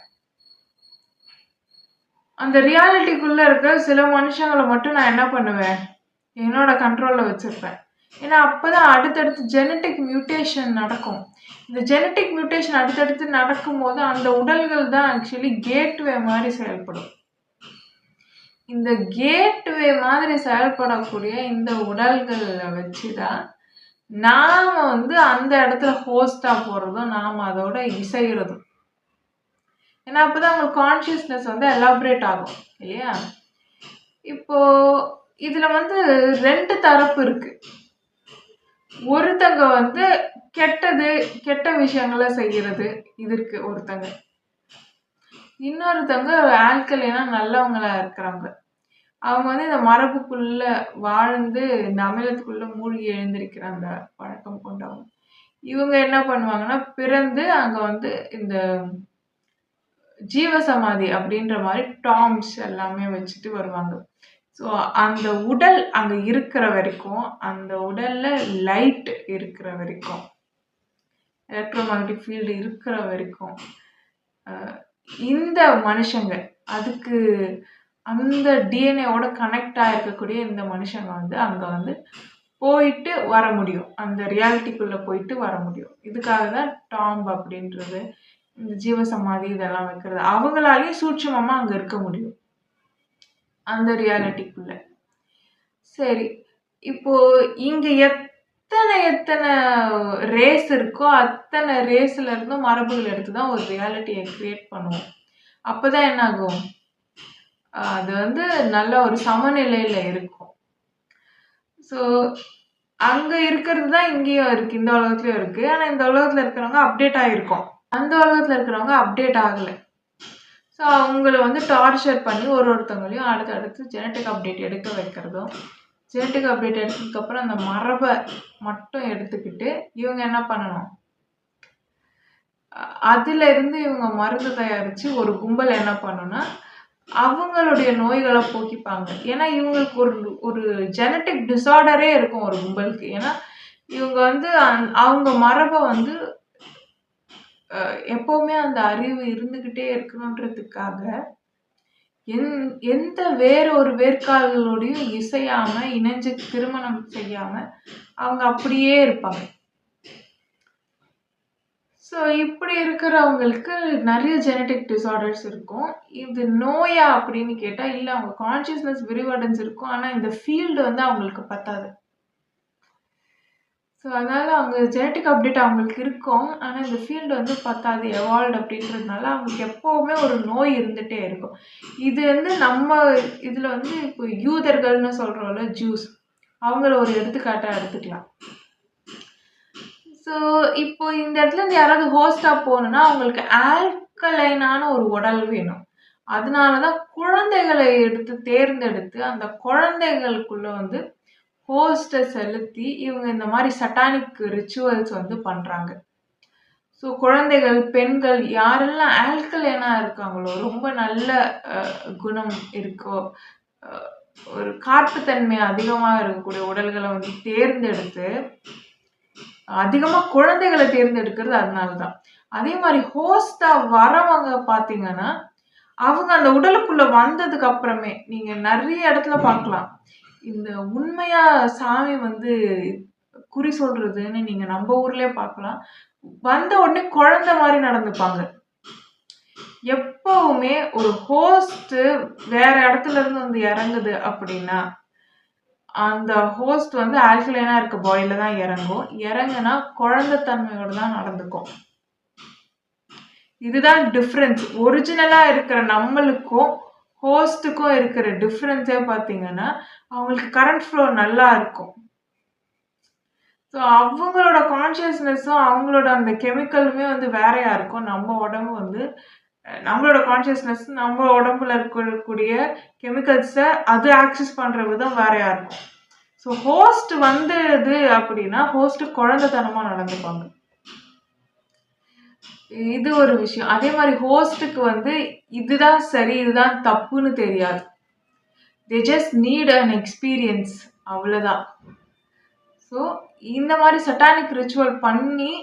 அந்த ரியாலிட்டிக்குள்ள இருக்கிற சில மனுஷங்களை மட்டும் நான் என்ன பண்ணுவேன்? என்னோட கண்ட்ரோல்ல வச்சிருப்பேன். ஏன்னா அப்பதான் அடுத்தடுத்து ஜெனட்டிக் மியூட்டேஷன் நடக்கும். இந்த ஜெனட்டிக் மியூட்டேஷன் அடுத்தடுத்து நடக்கும்போது அந்த உடல்கள் தான் ஆக்சுவலி கேட்வே மாதிரி செயல்படும். இந்த கேட்வே மாதிரி செயல்படக்கூடிய இந்த உடல்களை வச்சுதான் நாம வந்து அந்த இடத்துல ஹோஸ்டா போறதும், நாம அதோட இசைகிறதும். ஏன்னா அப்பதான் உங்களுக்கு கான்சியஸ்னஸ் வந்து எலாபரேட் ஆகும் இல்லையா? இப்போ இதுல வந்து 2 தரப்பு இருக்கு. ஒருத்தங்க வந்து கெட்ட விஷயங்களை செய்யறது இது இருக்கு ஒருத்தங்க. இன்னொருத்தவங்க ஆல்கலைனா நல்லவங்களா இருக்கிறாங்க. அவங்க வந்து இந்த மரபுக்குள்ள வாழ்ந்து இந்த அமிலத்துக்குள்ள மூழ்கி எழுந்திருக்கிற அந்த பழக்கம் கொண்டவங்க. இவங்க என்ன பண்ணுவாங்கன்னா, பிறந்து அங்க வந்து இந்த ஜீவசமாதி அப்படின்ற மாதிரி டாம்ஸ் எல்லாமே வச்சுட்டு வருவாங்க. ஸோ அந்த உடல் அங்க இருக்கிற வரைக்கும், அந்த உடல்ல லைட் இருக்கிற வரைக்கும், எலக்ட்ரோ மேக்னெட்டிக் ஃபீல்டு இருக்கிற வரைக்கும், இந்த மனுஷங்க அதுக்கு அந்த டிஎன்ஏவோட கனெக்ட் ஆகிருக்கக்கூடிய இந்த மனுஷங்க வந்து அங்க வந்து போயிட்டு வர முடியும். அந்த ரியாலிட்டிக்குள்ள போயிட்டு வர முடியும். இதுக்காக தான் டாம்ப் அப்படின்றது, இந்த ஜீவசமாதி இதெல்லாம் வைக்கிறது. அவங்களாலையும் சூட்சுமமா அங்க இருக்க முடியும் அந்த ரியாலிட்டிக்குள்ள. சரி, இப்போ இங்க எத்தனை ரேஸ் இருக்கோ அத்தனை ரேஸ்ல இருந்தும் மரபுகள் எடுத்துதான் ஒரு ரியாலிட்டியை கிரியேட் பண்ணுவோம். அப்பதான் என்ன ஆகும்? அது வந்து நல்ல ஒரு சமநிலையில இருக்கும். ஸோ அங்க இருக்கிறது தான் இங்கேயும் இருக்கு, இந்த உலகத்துலயும் இருக்கு. ஆனா இந்த உலகத்துல இருக்கிறவங்க அப்டேட் ஆகிருக்கும், அந்த உலகத்துல இருக்கிறவங்க அப்டேட் ஆகலை. ஸோ அவங்கள வந்து டார்ச்சர் பண்ணி ஒருத்தவங்களையும் அடுத்தடுத்து ஜெனட்டிக் அப்டேட் எடுக்க வைக்கிறதும், ஜெனட்டிக் அப்டேட் எடுத்ததுக்கப்புறம் அந்த மரபை மட்டும் எடுத்துக்கிட்டு இவங்க என்ன பண்ணணும்? அதுல இருந்து இவங்க மருந்து தயாரிச்சு ஒரு கும்பல் என்ன பண்ணுன்னா, அவங்களுடைய நோய்களை போக்கிப்பாங்க. ஏன்னா இவங்களுக்கு ஒரு ஜெனட்டிக் டிசார்டரே இருக்கும் ஒரு கும்பலுக்கு. ஏன்னா இவங்க வந்து அவங்க மரபை வந்து எப்பவுமே அந்த அறிவு இருந்துகிட்டே இருக்கணுன்றதுக்காக எந்த வேற ஒரு வேர்க்கால்களோடையும் இசையாம இணைஞ்சு திருமணம் செய்யாம அவங்க அப்படியே இருப்பாங்க. ஸோ இப்படி இருக்கிறவங்களுக்கு நிறைய ஜெனடிக் டிசார்டர்ஸ் இருக்கும். இது நோயா அப்படின்னு கேட்டா இல்ல, அவங்க கான்சியஸ்னஸ் விரிவடைஞ்சிருக்கும். ஆனா இந்த ஃபீல்டு வந்து அவங்களுக்கு பத்தாது. ஸோ அதனால அவங்க ஜெனடிக் அப்டேட் அவங்களுக்கு இருக்கும். ஆனா இந்த ஃபீல்டு வந்து பத்தாது, எவால்வ்டு அப்படின்றதுனால அவங்களுக்கு எப்பவுமே ஒரு நோய் இருந்துட்டே இருக்கும். இது வந்து நம்ம இதுல வந்து இப்போ யூதர்கள்னு சொல்றோம்ல, ஜூஸ், அவங்கள ஒரு எடுத்துக்காட்டா எடுத்துக்கலாம். ஸோ இப்போ இந்த இடத்துல இருந்து யாராவது ஹோஸ்டா போகணும்னா அவங்களுக்கு ஆல்கலைனான ஒரு உடல் வேணும். அதனாலதான் குழந்தைகளை தேர்ந்தெடுத்து அந்த குழந்தைகளுக்குள்ள வந்து ஹோஸ்ட செலுத்தி இவங்க இந்த மாதிரி சட்டானிக் ரிச்சுவல்ஸ் வந்து பண்றாங்க. ஸோ குழந்தைகள், பெண்கள் யாரெல்லாம் ஆல்கலைனா இருக்காங்களோ, ரொம்ப நல்ல குணம் இருக்கோ, ஒரு கார்ப்புத்தன்மை அதிகமா இருக்கக்கூடிய உடல்களை வந்து தேர்ந்தெடுத்து அதிகமா குழந்தைகளை தேர்ந்தெடுக்கிறது அதனாலதான். அதே மாதிரி ஹோஸ்டா வரவங்க பாத்தீங்கன்னா அவங்க அந்த உடலுக்குள்ள வந்ததுக்கு அப்புறமே நீங்க நிறைய இடத்துல பார்க்கலாம். இந்த உண்மையா சாமி வந்து குறி சொல்றதுன்னு நீங்க நம்ம ஊர்லயே பார்க்கலாம். வந்த உடனே குழந்தை மாதிரி நடந்துப்பாங்க. எப்பவுமே ஒரு ஹோஸ்ட் வேற இடத்துல இருந்து வந்து இறங்குது அப்படின்னா அந்த ஹோஸ்ட் வந்து ஆல்கலைனா இருக்க பாடியில தான் இறங்கும். இறங்குனா குழந்தைத்தன்மையோட தான் நடந்துக்கும். இதுதான் டிஃப்ரென்ஸ். ஒரிஜினலா இருக்கிற நம்மளுக்கும் ஹோஸ்ட்டுக்கும் இருக்கிற டிஃப்ரென்ஸே பார்த்தீங்கன்னா அவங்களுக்கு கரண்ட் ஃப்ளோ நல்லா இருக்கும். ஸோ அவங்களோட கான்ஷியஸ்னஸும் அவங்களோட அந்த கெமிக்கலுமே வந்து வேறையா இருக்கும். நம்ம உடம்பு வந்து நம்மளோட கான்ஷியஸ்னஸ் நம்ம உடம்புல இருக்கக்கூடிய கெமிக்கல்ஸை அது ஆக்சஸ் பண்ற விதம் வேறையா இருக்கும். ஸோ ஹோஸ்ட் வந்தது அப்படின்னா ஹோஸ்ட் குழந்தைத்தனமா நடந்துப்பாங்க. இது ஒரு விஷயம். அதே மாதிரி ஹோஸ்டுக்கு வந்து இதுதான் சரி இதுதான் தப்புன்னு தெரியாது. they just need an experience, அவ்வளவுதான். ஸோ இந்த மாதிரி சட்டானிக் ரிச்சுவல் பண்ணி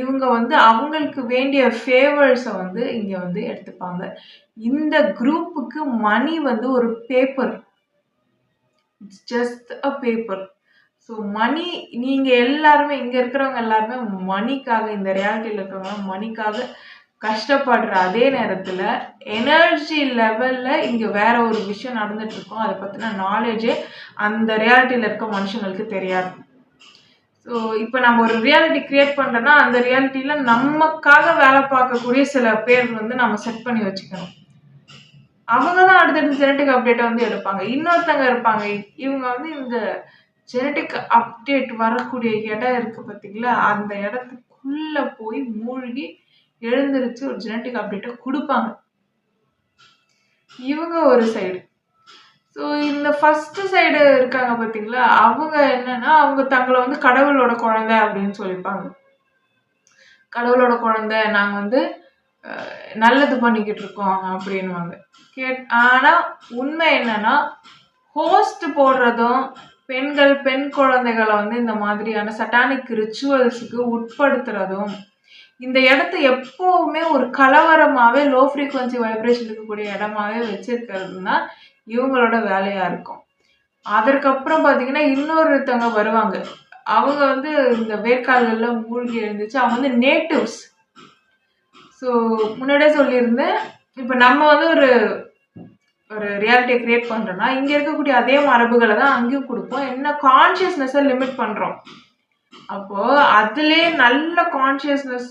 இவங்க வந்து அவங்களுக்கு வேண்டிய ஃபேவர்ஸை வந்து இங்க வந்து எடுத்துப்பாங்க. இந்த குரூப்புக்கு மணி வந்து ஒரு paper, it's just a paper. So money, நீங்க எல்லாருமே இங்க இருக்கிறவங்க எல்லாருமே மணிக்காக, இந்த ரியாலிட்டியில இருக்கிறவங்க மணிக்காக கஷ்டப்படுற அதே நேரத்துல எனர்ஜி லெவல்ல இங்க வேற ஒரு விஷயம் நடந்துட்டு இருக்கும். அதை பத்தின நாலேஜே அந்த ரியாலிட்டியில இருக்க மனுஷங்களுக்கு தெரியாது. ஸோ இப்போ நம்ம ஒரு ரியாலிட்டி கிரியேட் பண்றோம்னா அந்த ரியாலிட்டியில நமக்காக வேலை பார்க்கக்கூடிய சில பேர் வந்து நம்ம செட் பண்ணி வச்சுக்கணும். அவங்க தான் அடுத்தடுத்து ஜெனடிக் அப்டேட்டை வந்து எடுப்பாங்க. இன்னொருத்தங்க இருப்பாங்க, இவங்க வந்து இந்த ஜெனடிக் அப்டேட் வரக்கூடிய இடம் இருக்கு பார்த்தீங்களா, அந்த இடத்துக்குள்ள போய் மூழ்கி எழுந்திருச்சு ஒரு ஜெனடிக் அப்டேட்டை கொடுப்பாங்க. இவங்க ஒரு சைடு. ஸோ இந்த ஃபர்ஸ்ட் சைடு இருக்காங்க பார்த்தீங்களா, அவங்க என்னன்னா அவங்க தங்களை வந்து கடவுளோட குழந்தை அப்படின்னு சொல்லிப்பாங்க. கடவுளோட குழந்தை, நாங்கள் வந்து நல்லது பண்ணிக்கிட்டு இருக்கோம் அப்படின்வாங்க. ஆனா உண்மை என்னன்னா ஹோஸ்ட் போடுறதும் பெண்கள், பெண் குழந்தைகளை வந்து இந்த மாதிரியான சட்டானிக் ரிச்சுவல்ஸுக்கு உட்படுத்துறதும் இந்த இடத்த எப்பவுமே ஒரு கலவரமாவே, லோ ஃப்ரீக்வன்சி வைப்ரேஷன் இருக்கக்கூடிய இடமாவே வச்சிருக்கிறதுனா இவங்களோட வேலையா இருக்கும். அதற்கப்புறம் பார்த்தீங்கன்னா இன்னொருத்தவங்க வருவாங்க. அவங்க வந்து இந்த வேர்க்கால்கள்ல மூழ்கி எழுந்துச்சு. அவங்க வந்து நேட்டிவ்ஸ். ஸோ முன்னாடியே சொல்லியிருந்தேன், இப்போ நம்ம வந்து ஒரு ரியாலிட்டியை கிரியேட் பண்றோம்னா இங்க இருக்கக்கூடிய அதே மரபுகளை தான் அங்கேயும் கொடுப்போம். என்ன கான்சியஸ்னஸை லிமிட் பண்றோம். அப்போ அதுலேயே நல்ல கான்சியஸ்னஸ்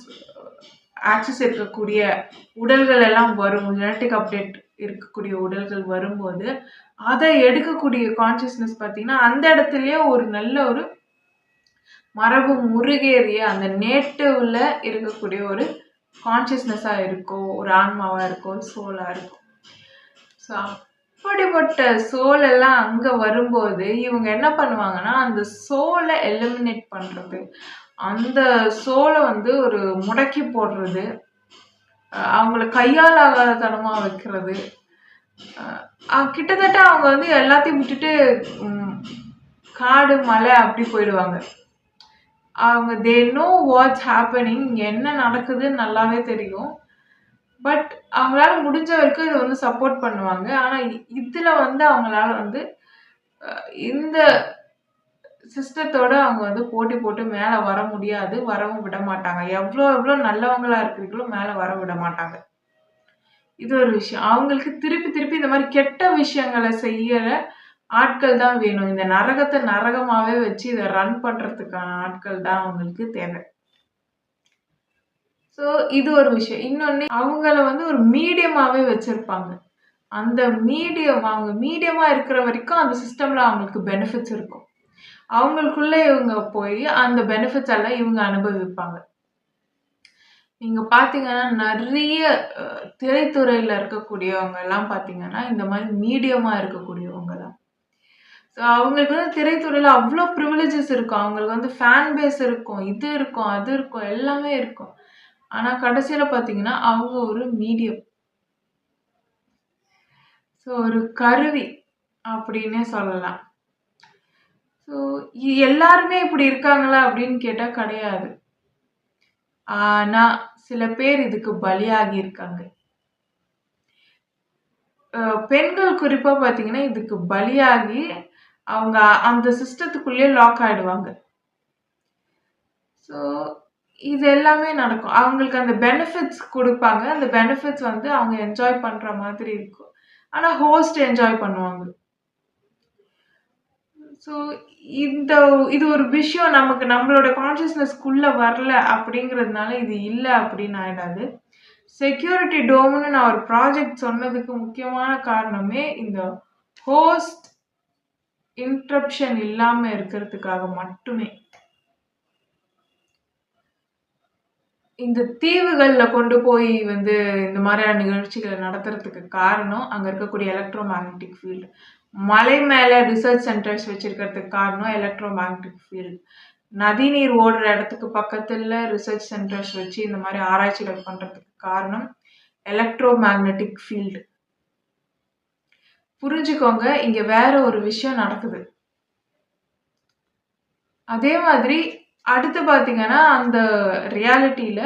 ஆக்சஸ் இருக்கக்கூடிய உடல்கள் எல்லாம் வரும். ஜெனடிக் அப்டேட் இருக்கக்கூடிய உடல்கள் வரும்போது அதை எடுக்கக்கூடிய கான்சியஸ்னஸ் பார்த்தீங்கன்னா அந்த இடத்துலயே ஒரு நல்ல ஒரு மரபு முருகேறிய அந்த நேட்டிவ்ல இருக்கக்கூடிய ஒரு கான்சியஸ்னஸா இருக்கும், ஒரு ஆன்மாவா இருக்கும், ஒரு சோலா இருக்கும். ஸோ அப்படிப்பட்ட சோல் எல்லாம் அங்க வரும்போது இவங்க என்ன பண்ணுவாங்கன்னா அந்த சோலை எலிமினேட் பண்றது, அந்த சோலை வந்து ஒரு முடக்கி போடுறது, அவங்கள கையால் ஆகாதனமா வைக்கிறது, கிட்டத்தட்ட அவங்க வந்து எல்லாத்தையும் விட்டுட்டு காடு மலை அப்படி போயிடுவாங்க. அவங்க தே நோ வாட்ஸ் ஹேப்பனிங், என்ன நடக்குதுன்னு நல்லாவே தெரியும். பட் அவங்களால முடிஞ்ச வரைக்கும் இதை வந்து சப்போர்ட் பண்ணுவாங்க. ஆனா இதுல வந்து அவங்களால வந்து இந்த சிஸ்டத்தோட அவங்க வந்து போட்டி போட்டு மேல வர முடியாது, வரவும் விட மாட்டாங்க. எவ்வளோ நல்லவங்களா இருக்கிறீங்களோ மேல வர விட மாட்டாங்க. இது ஒரு விஷயம். அவங்களுக்கு திருப்பி திருப்பி இந்த மாதிரி கெட்ட விஷயங்களை செய்யற ஆட்கள் தான் வேணும். இந்த நரகத்தை நரகமாவே வச்சு இதை ரன் பண்றதுக்கான ஆட்கள் தான் அவங்களுக்கு தேவை. ஸோ இது ஒரு விஷயம். இன்னொன்னு, அவங்கள வந்து ஒரு மீடியமாவே வச்சிருப்பாங்க. அந்த அவங்க மீடியமா இருக்கிற வரைக்கும் அந்த சிஸ்டம்ல அவங்களுக்கு பெனிஃபிட்ஸ் இருக்கும். அவங்களுக்குள்ள இவங்க போய் அந்த பெனிஃபிட்ஸ் எல்லாம் இவங்க அனுபவிப்பாங்க. நீங்க பாத்தீங்கன்னா நிறைய திரைத்துறையில இருக்கக்கூடியவங்க எல்லாம் பாத்தீங்கன்னா இந்த மாதிரி மீடியமா இருக்கக்கூடியவங்க தான். ஸோ அவங்களுக்கு வந்து திரைத்துறையில அவ்வளோ ப்ரிவிலேஜஸ் இருக்கும். அவங்களுக்கு வந்து ஃபேன் பேஸ் இருக்கும், இது இருக்கும், அது இருக்கும், எல்லாமே இருக்கும். ஆனா கடைசியில பாத்தீங்கன்னா அவங்க ஒரு மீடியம். ஸோ ஒரு கருவி அப்படின்னே சொல்லலாம். ஸோ எல்லாருமே இப்படி இருக்காங்களா அப்படின்னு கேட்டா கிடையாது. ஆனா சில பேர் இதுக்கு பலியாகி இருக்காங்க. பெண்கள் குறிப்பா பாத்தீங்கன்னா இதுக்கு பலியாகி அவங்க அந்த சிஸ்டத்துக்குள்ளேயே லாக் ஆயிடுவாங்க. ஸோ இது எல்லாமே நடக்கும். அவங்களுக்கு அந்த பெனிஃபிட்ஸ் கொடுப்பாங்க. அந்த பெனிஃபிட்ஸ் வந்து அவங்க என்ஜாய் பண்ற மாதிரி இருக்கும். ஆனா ஹோஸ்ட் என்ஜாய் பண்ணுவாங்க. ஸோ இது ஒரு விஷயம் நமக்கு நம்மளோட கான்ஷியஸ்னஸ்க்குள்ள வரல அப்படிங்கிறதுனால இது இல்லை அப்படின்னு ஆயிடாது. செக்யூரிட்டி டோம்னு நான் ஒரு ப்ராஜெக்ட் சொன்னதுக்கு முக்கியமான காரணமே இந்த ஹோஸ்ட் இன்டரப்ஷன் இல்லாம இருக்கிறதுக்காக மட்டுமே. இந்த தீவுகள்ல கொண்டு போய் வந்து இந்த மாதிரியான நிகழ்ச்சிகளை நடத்துறதுக்கு காரணம் அங்க இருக்கக்கூடிய எலக்ட்ரோ மேக்னெட்டிக் ஃபீல்டு. மலை மேல ரிசர்ச் சென்டர்ஸ் வச்சிருக்கிறதுக்கு காரணம் எலக்ட்ரோ மேக்னெட்டிக் ஃபீல்டு. நதிநீர் ஓடுற இடத்துக்கு பக்கத்துல ரிசர்ச் சென்டர்ஸ் வச்சு இந்த மாதிரி ஆராய்ச்சிகள் பண்றதுக்கு காரணம் எலக்ட்ரோ மேக்னெட்டிக் ஃபீல்டு. புரிஞ்சுக்கோங்க, இங்க வேற ஒரு விஷயம் நடக்குது. அதே மாதிரி அடுத்து பாத்தீங்கன்னா அந்த ரியாலிட்டியில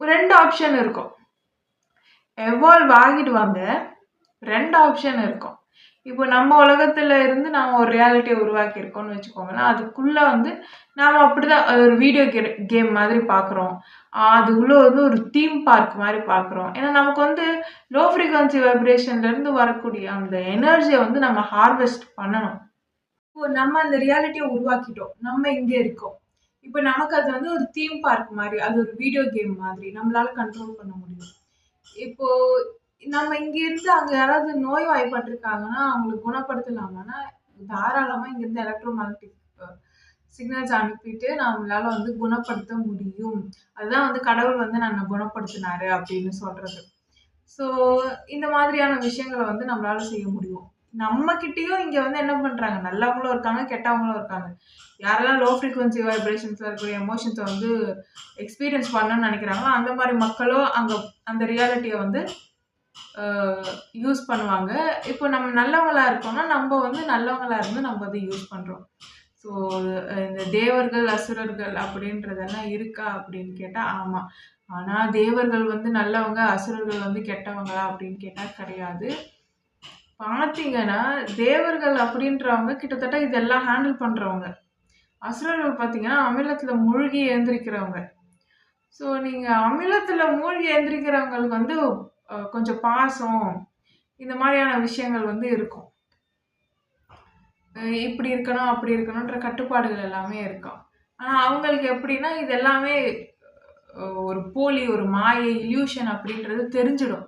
2 ஆப்ஷன் இருக்கும். எவால்வ் ஆகிடுவாங்க. 2 ஆப்ஷன் இருக்கும். இப்போ நம்ம உலகத்துல இருந்து நாம ஒரு ரியாலிட்டியை உருவாக்கி இருக்கோம்னு வச்சுக்கோங்களேன். அதுக்குள்ள வந்து நாம அப்படிதான் ஒரு வீடியோ கேம் மாதிரி பாக்குறோம். அது உள்ள வந்து ஒரு தீம் பார்க் மாதிரி பாக்குறோம். ஏன்னா நமக்கு வந்து லோ ஃப்ரீக்வன்சி வைப்ரேஷன்ல இருந்து வரக்கூடிய அந்த எனர்ஜியை வந்து நம்ம ஹார்வெஸ்ட் பண்ணணும். இப்போ நம்ம அந்த ரியாலிட்டியை உருவாக்கிட்டோம். நம்ம இங்க இருக்கோம். இப்போ நமக்கு அது வந்து ஒரு தீம் பார்க் மாதிரி, அது ஒரு வீடியோ கேம் மாதிரி நம்மளால கண்ட்ரோல் பண்ண முடியும். இப்போ நம்ம இங்க இருந்து அங்க யாராவது நோய் வாய்ப்பட்டிருக்காங்கன்னா அவங்களுக்கு குணப்படுத்தலாமான்னா தாராளமா இங்க இருந்து எலக்ட்ரோ மேக்னெட்டிக் சிக்னல்ஸ் அனுப்பிட்டு நம்மளால வந்து குணப்படுத்த முடியும். அதுதான் வந்து கடவுள் வந்து நம்ம குணப்படுத்தினாரு அப்படின்னு சொல்றது. ஸோ இந்த மாதிரியான விஷயங்களை வந்து நம்மளால செய்ய முடியும். நம்ம கிட்டயும் இங்க வந்து என்ன பண்றாங்க, நல்லவங்களும் இருக்காங்க, கெட்டவங்களும் இருக்காங்க. யாரெல்லாம் லோ ஃப்ரீக்வன்சி வைப்ரேஷன்ஸ் இருக்கக்கூடிய எமோஷன்ஸை வந்து எக்ஸ்பீரியன்ஸ் பண்ணணும்னு நினைக்கிறாங்களோ அந்த மாதிரி மக்களும் அங்க அந்த ரியாலிட்டியை வந்து யூஸ் பண்ணுவாங்க. இப்போ நம்ம நல்லவங்களா இருக்கோம்னா நம்ம வந்து நல்லவங்களா இருந்து நம்ம அதை யூஸ் பண்றோம். ஸோ இந்த தேவர்கள் அசுரர்கள் அப்படின்றதெல்லாம் இருக்கா அப்படின்னு கேட்டா ஆமா. ஆனா தேவர்கள் வந்து நல்லவங்க, அசுரர்கள் வந்து கெட்டவங்களா அப்படின்னு கேட்டா கிடையாது. பாத்தீங்கன்னா தேவர்கள் அப்படின்றவங்க கிட்டத்தட்ட இதெல்லாம் ஹேண்டில் பண்றவங்க. அசுரர்கள் பாத்தீங்கன்னா அமிலத்துல மூழ்கி எழுந்திருக்கிறவங்க. ஸோ நீங்க அமிலத்துல மூழ்கி எழுந்திருக்கிறவங்களுக்கு வந்து கொஞ்சம் பாசம் இந்த மாதிரியான விஷயங்கள் வந்து இருக்கும். இப்படி இருக்கணும் அப்படி இருக்கணும்ன்ற கட்டுப்பாடுகள் எல்லாமே இருக்கும். ஆனா அவங்களுக்கு எப்படின்னா இது எல்லாமே ஒரு போலி, ஒரு மாயை, இல்யூஷன் அப்படின்றது தெரிஞ்சிடும்.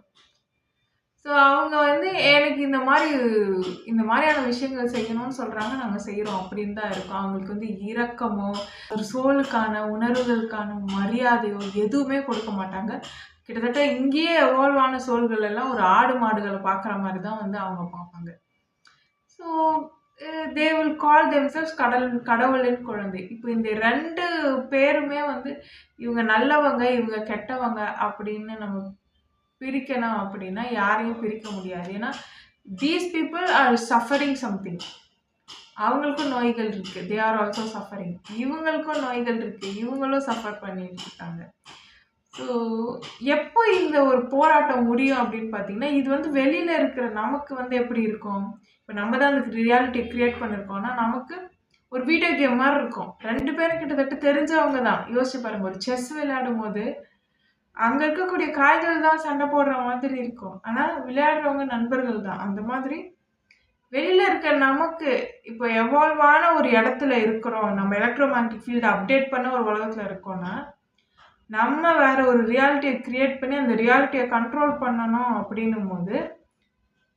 ஸோ அவங்க வந்து எனக்கு இந்த மாதிரியான விஷயங்கள் செய்யணும்னு சொல்றாங்க, நாங்க செய்யறோம் அப்படின்னு தான் இருக்கும். அவங்களுக்கு வந்து இரக்கமோ ஒரு சோலுக்கான உணர்வுகளுக்கான மரியாதையோ எதுவுமே கொடுக்க மாட்டாங்க. கிட்டத்தட்ட இங்கேயே எவால்வ் ஆன சோல்கள் எல்லாம் ஒரு ஆடு மாடுகளை பார்க்குற மாதிரி தான் வந்து அவங்க பார்ப்பாங்க. So they will call themselves கடவுளின் குழந்தை. இப்போ இந்த 2 பேருமே வந்து இவங்க நல்லவங்க, இவங்க கெட்டவங்க அப்படின்னு நம்ம பிரிக்கணும் அப்படின்னா யாரையும் பிரிக்க முடியாது. ஏன்னா these people are suffering something. அவங்களுக்கும் நோய்கள் இருக்கு. They are also suffering. இவங்களுக்கும் நோய்கள் இருக்கு. இவங்களும் சஃபர் பண்ணிட்டு இருக்காங்க. ஸோ எப்போ இந்த ஒரு போராட்டம் முடியும் அப்படின்னு பார்த்தீங்கன்னா, இது வந்து வெளியில இருக்கிற நமக்கு வந்து எப்படி இருக்கும்? இப்ப நம்ம தான் அதுக்கு ரியாலிட்டி கிரியேட் பண்ணியிருக்கோம்னா, நமக்கு ஒரு வீடியோ கேம் மாரி இருக்கும். 2 பேரும் கிட்டத்தட்ட தெரிஞ்சவங்க தான். யோசிச்சு பாருங்க. ஒரு செஸ் விளையாடும்போது, அங்க இருக்கக்கூடிய காய்கள் தான் சண்டை போடுற மாதிரி இருக்கும். ஆனா விளையாடுறவங்க நண்பர்கள் தான். அந்த மாதிரி வெளியில இருக்க நமக்கு இப்போ எவால்வ் ஆன ஒரு இடத்துல இருக்கிறோம். நம்ம எலக்ட்ரோமேக்னெட்டிக் ஃபீல்ட அப்டேட் பண்ண ஒரு உலகத்துல இருக்கோம்னா, நம்ம வேற ஒரு ரியாலிட்டிய கிரியேட் பண்ணி அந்த ரியாலிட்டிய கண்ட்ரோல் பண்ணணும் அப்படின்னும்போது,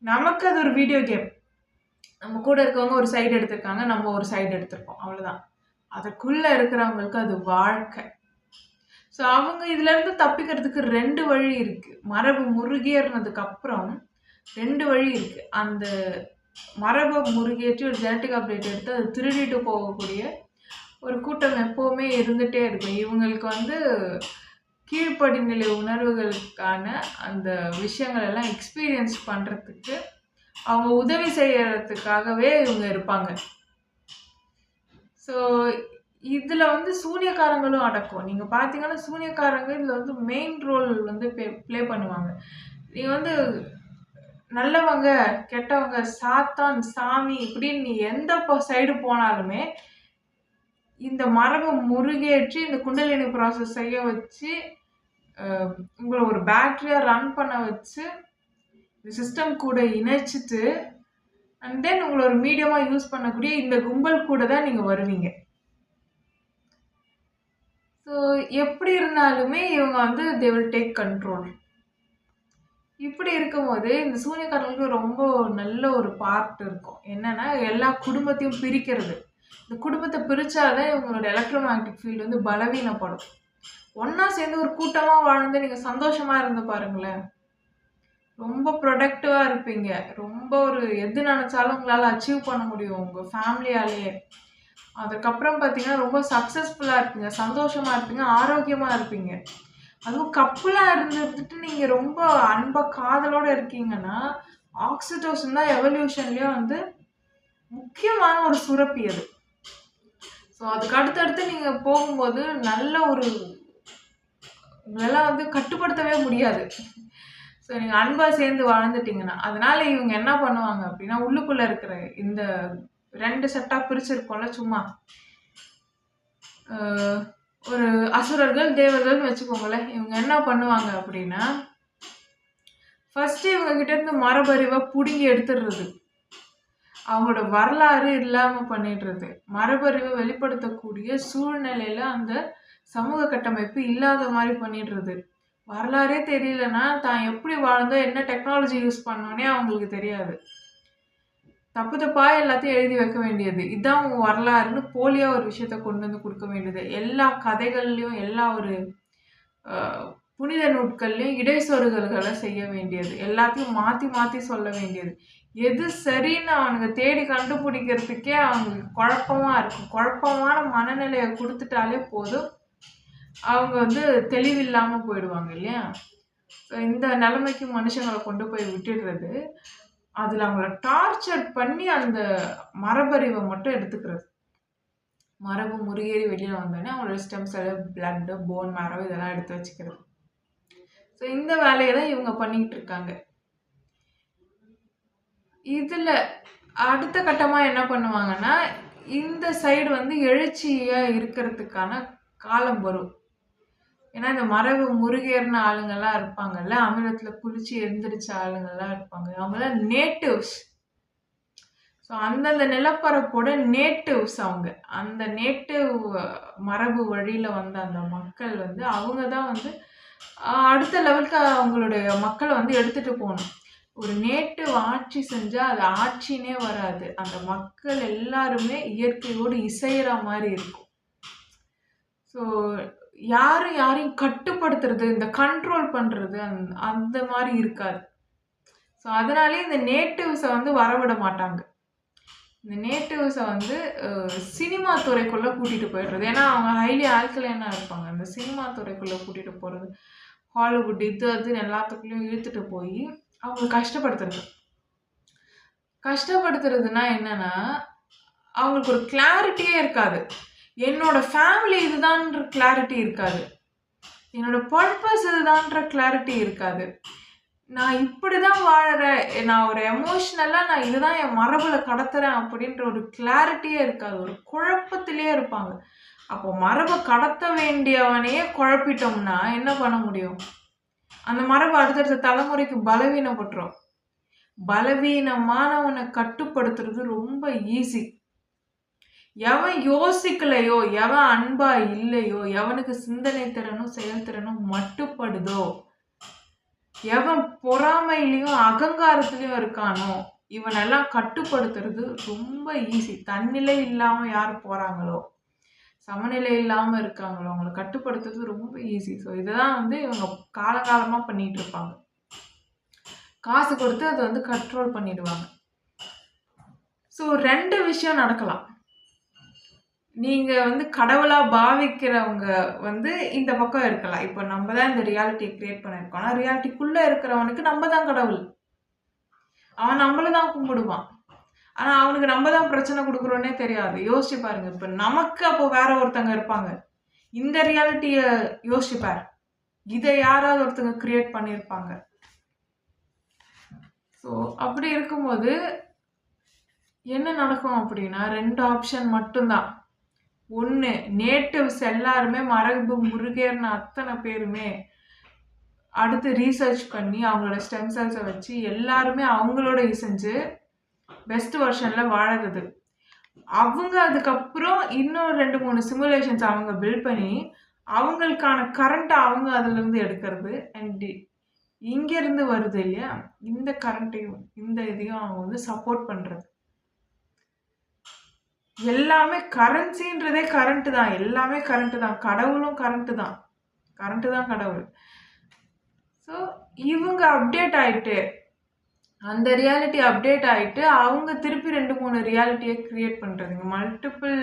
நமக்கு அது ஒரு வீடியோ கேம். நம்ம கூட இருக்கவங்க ஒரு சைடு எடுத்திருக்காங்க. நம்ம ஒரு சைடு எடுத்திருக்கோம். அவ்வளோதான். அதுக்குள்ள இருக்கிறவங்களுக்கு அது வாழ்க்கை. ஸோ அவங்க இதுலேருந்து தப்பிக்கிறதுக்கு 2 வழி இருக்கு. மரபு முறுகேறினதுக்கு அப்புறம் 2 வழி இருக்கு. அந்த மரபை முறுகேற்றி ஒரு ஜெனடிக் அப்டேட் எடுத்து அது திருடிட்டு போகக்கூடிய ஒரு கூட்டம் எப்போவுமே இருந்துகிட்டே இருக்கும். இவங்களுக்கு வந்து கீழ்ப்படிநிலை உணர்வுகளுக்கான அந்த விஷயங்கள் எல்லாம் எக்ஸ்பீரியன்ஸ் பண்ணுறதுக்கு அவங்க உதவி செய்யறதுக்காகவே இவங்க இருப்பாங்க. ஸோ இதுல வந்து சூனியக்காரங்களும் அடக்கும். நீங்க பார்த்தீங்கன்னா, சூனியக்காரங்க இதுல வந்து மெயின் ரோல் வந்து ப்ளே பண்ணுவாங்க. நீங்க வந்து நல்லவங்க, கெட்டவங்க, சாத்தான், சாமி இப்படின்னு நீ எந்த சைடு போனாலுமே, இந்த மரபை முறுகேற்றி இந்த குண்டலினி ப்ராசஸ் செய்ய வச்சு, உங்கள ஒரு பேட்டரியா ரன் பண்ண வச்சு, இந்த சிஸ்டம் கூட இணைச்சிட்டு, அண்ட் தென் உங்கள ஒரு மீடியமா யூஸ் பண்ணக்கூடிய இந்த கும்பல் கூட தான் நீங்க வருவீங்க. ஸோ எப்படி இருந்தாலுமே இவங்க வந்து தே வில் டேக் கண்ட்ரோல். இப்படி இருக்கும்போது இந்த சூனியக்காரங்களுக்கு ரொம்ப நல்ல ஒரு பார்ட் இருக்கும். என்னன்னா, எல்லா குடும்பத்தையும் பிரிக்கிறது. இந்த குடும்பத்தை பிரிச்சாதான் இவங்களோட எலக்ட்ரோமேக்னெட்டிக் ஃபீல்டு வந்து பலவீனப்படும். ஒண்ணா சேர்ந்து ஒரு கூட்டமா வாழ்ந்து நீங்க சந்தோஷமா இருந்து பாருங்களேன். ரொம்ப ப்ரொடக்டிவா இருப்பீங்க. ரொம்ப ஒரு எது நினைச்சாலும் உங்களால அச்சீவ் பண்ண முடியும் உங்க ஃபேமிலியாலேயே. அதுக்கப்புறம் பார்த்தீங்கன்னா, ரொம்ப சக்சஸ்ஃபுல்லா இருப்பீங்க. சந்தோஷமா இருப்பீங்க. ஆரோக்கியமா இருப்பீங்க. அதுவும் கப்புலா இருந்துட்டு நீங்க ரொம்ப அன்பா, காதலோட இருக்கீங்கன்னா, ஆக்ஸிடோசின் தான் எவல்யூஷன்லயே வந்து முக்கியமான ஒரு சுரப்பி அது. ஸோ அதுக்கு அடுத்தடுத்து நீங்க போகும்போது நல்ல ஒரு உங்களெல்லாம் வந்து கட்டுப்படுத்தவே முடியாது. ஸோ நீங்க அன்பா சேர்ந்து வாழ்ந்துட்டீங்கன்னா. அதனால இவங்க என்ன பண்ணுவாங்க அப்படின்னா, உள்ளுக்குள்ள இருக்கிற இந்த 2 செட்டா பிரிச்சிருக்கோம்ல சும்மா. ஒரு அசுரர்கள், தேவர்கள்னு வச்சுக்கோங்களேன். இவங்க என்ன பண்ணுவாங்க அப்படின்னா, ஃபர்ஸ்ட்டு இவங்க கிட்ட இருந்து மரபறிவை புடுங்கி எடுத்துடுறது. அவங்களோட வரலாறு இல்லாம பண்ணிடுறது. மரபறிவை வெளிப்படுத்தக்கூடிய சூழ்நிலையில அந்த சமூக கட்டமைப்பு இல்லாத மாதிரி பண்ணிடுறது. வரலாறே தெரியலன்னா, தான் எப்படி வாழ்ந்தோம், என்ன டெக்னாலஜி யூஸ் பண்ணோன்னே அவங்களுக்கு தெரியாது. தப்பு தப்பா எல்லாத்தையும் எழுதி வைக்க வேண்டியது. இதான் உன் வரலாறுன்னு போலியா ஒரு விஷயத்த கொண்டு வந்து குடுக்க வேண்டியது. எல்லா கதைகள்லயும், எல்லா ஒரு அ புனித நூட்கள்லயும் இடைச்சொருகல்கள செய்ய வேண்டியது. எல்லாத்தையும் மாத்தி மாத்தி சொல்ல வேண்டியது. எது சரின்னு அவனுங்க தேடி கண்டுபிடிக்கிறதுக்கே அவங்களுக்கு குழப்பமா இருக்கும். குழப்பமான மனநிலைய குடுத்துட்டாலே போதும், அவங்க வந்து தெளிவில்லாம போயிடுவாங்க இல்லையா? இந்த நிலைமைக்கு மனுஷங்கள கொண்டு போய் விட்டுடுறது. அதுல அவங்கள டார்ச்சர் பண்ணி அந்த மரபறிவை மட்டும் எடுத்துக்கிறது. மரபு முறியேறி வெளியில வந்தோனே அவங்களோட ஸ்டெம் செல், பிளட், போன் மேரோ இதெல்லாம் எடுத்து வச்சுக்கிறது. ஸோ இந்த வேலையை தான் இவங்க பண்ணிட்டு இருக்காங்க. இதுல அடுத்த கட்டமா என்ன பண்ணுவாங்கன்னா, இந்த சைடு வந்து எழுச்சியா இருக்கிறதுக்கான காலம் வரும். ஏன்னா இந்த மரபு முருகேறின ஆளுங்கெல்லாம் இருப்பாங்கல்ல, அமிலத்துல குளிச்சு எந்திரிச்ச ஆளுங்கெல்லாம் இருப்பாங்க. அவங்கெல்லாம் நேட்டிவ்ஸ். ஸோ அந்தந்த நிலப்பரப்போட நேட்டிவ்ஸ் அவங்க. அந்த நேட்டிவ் மரபு வழியில வந்த அந்த மக்கள் வந்து அவங்க தான் வந்து அடுத்த லெவலுக்கு அவங்களுடைய மக்களை வந்து எடுத்துட்டு போகணும். ஒரு நேட்டிவ் ஆட்சி செஞ்சா அது ஆட்சினே வராது. அந்த மக்கள் எல்லாருமே இயற்கையோடு இசையிற மாதிரி இருக்கும். ஸோ யாரும் யாரையும் கட்டுப்படுத்துறது, இந்த கண்ட்ரோல் பண்றது அந்த மாதிரி இருக்காது. ஸோ அதனாலேயே இந்த நேட்டிவ்ஸை வந்து வரவிட மாட்டாங்க. இந்த நேட்டிவ்ஸை வந்து சினிமா துறைக்குள்ள கூட்டிட்டு போயிடுறது. ஏன்னா அவங்க ஹைலி ஆல்கலைனா இருப்பாங்க. அந்த சினிமா துறைக்குள்ள கூட்டிட்டு போறது, ஹாலிவுட் இது அதுன்னு எல்லாத்துக்குள்ளேயும் இழுத்துட்டு போய் அவங்களை கஷ்டப்படுத்துறது. கஷ்டப்படுத்துறதுன்னா என்னன்னா, அவங்களுக்கு ஒரு கிளாரிட்டியே இருக்காது. என்னோட ஃபேமிலி இதுதான்ற கிளாரிட்டி இருக்காது. என்னோட பர்பஸ் இதுதான்ற கிளாரிட்டி இருக்காது. நான் இப்படிதான் வாழறேன். நான் ஒரு எமோஷனலா நான் இதுதான் என் மரபுல கடத்துறேன் அப்படின்ற ஒரு கிளாரிட்டியே இருக்காது. ஒரு குழப்பத்திலேயே இருப்பாங்க. அப்போ மரப கடத்த வேண்டியவனையே குழப்பிட்டோம்னா என்ன பண்ண முடியும்? அந்த மரபு அடுத்தடுத்த தலைமுறைக்கு பலவீனப்பட்டுரும். பலவீனமானவனை கட்டுப்படுத்துறது ரொம்ப ஈஸி. எவன் யோசிக்கலையோ, எவன் அன்பா இல்லையோ, எவனுக்கு சிந்தனை திறனும் செயல்திறனும் மட்டுப்படுதோ, எவன் பொறாமையிலையும் அகங்காரத்திலையும் இருக்கானோ, இவனெல்லாம் கட்டுப்படுத்துறது ரொம்ப ஈஸி. தன்னிலை இல்லாம யார் போறாங்களோ, சமநிலை இல்லாம இருக்காங்களோ, அவங்கள கட்டுப்படுத்துறது ரொம்ப ஈஸி. ஸோ இதுதான் வந்து இவங்க காலகாலமா பண்ணிட்டு இருப்பாங்க. காசு கொடுத்து அதை வந்து கண்ட்ரோல் பண்ணிடுவாங்க. ஸோ 2 விஷயம் நடக்கலாம். நீங்க வந்து கடவுளா பாவிக்கிறவங்க வந்து இந்த பக்கம் இருக்கலாம். இப்போ நம்ம தான் இந்த ரியாலிட்டியை கிரியேட் பண்ணியிருக்கோம். ஆனால் ரியாலிட்டிக்குள்ள இருக்கிறவனுக்கு நம்ம தான் கடவுள். அவன் நம்மள தான் கும்பிடுவான். ஆனா அவனுக்கு நம்ம தான் பிரச்சனை கொடுக்குறோன்னே தெரியாது. யோசிச்சு பாருங்க. இப்போ நமக்கு அப்போ வேற ஒருத்தங்க இருப்பாங்க. இந்த ரியாலிட்டியை யோசிச்சு பாரு. இதை யாராவது ஒருத்தங்க கிரியேட் பண்ணியிருப்பாங்க. ஸோ அப்படி இருக்கும்போது என்ன நடக்கும் அப்படின்னா 2 ஆப்ஷன் மட்டும்தான். ஒன்று, நேட்டிவ்ஸ் எல்லாருமே மரபு முருகேர்ன அத்தனை பேருமே அடுத்து ரீசர்ச் பண்ணி அவங்களோட ஸ்டெம் செல்ஸை வச்சு எல்லாருமே அவங்களோட இசைஞ்சு பெஸ்ட் வெர்ஷனில் வாழறது. அவங்க அதுக்கப்புறம் இன்னும் 2-3 சிமுலேஷன்ஸ் அவங்க பில்ட் பண்ணி அவங்களுக்கான கரண்ட்டை அவங்க அதுலேருந்து எடுக்கிறது. அண்ட் இங்கேருந்து வருது இல்லையா, இந்த கரண்ட்டையும் இந்த இதையும் அவங்க வந்து சப்போர்ட் பண்ணுறது. எல்லாமே கரன்சின்றதே கரண்ட்டு தான். எல்லாமே கரண்ட்டு தான். கடவுளும் கரண்ட்டு தான். கரண்ட்டு தான் கடவுள். ஸோ இவங்க அப்டேட் ஆகிட்டு, அந்த ரியாலிட்டி அப்டேட் ஆகிட்டு அவங்க திருப்பி 2-3 ரியாலிட்டியை க்ரியேட் பண்ணுறதுங்க. மல்டிபிள்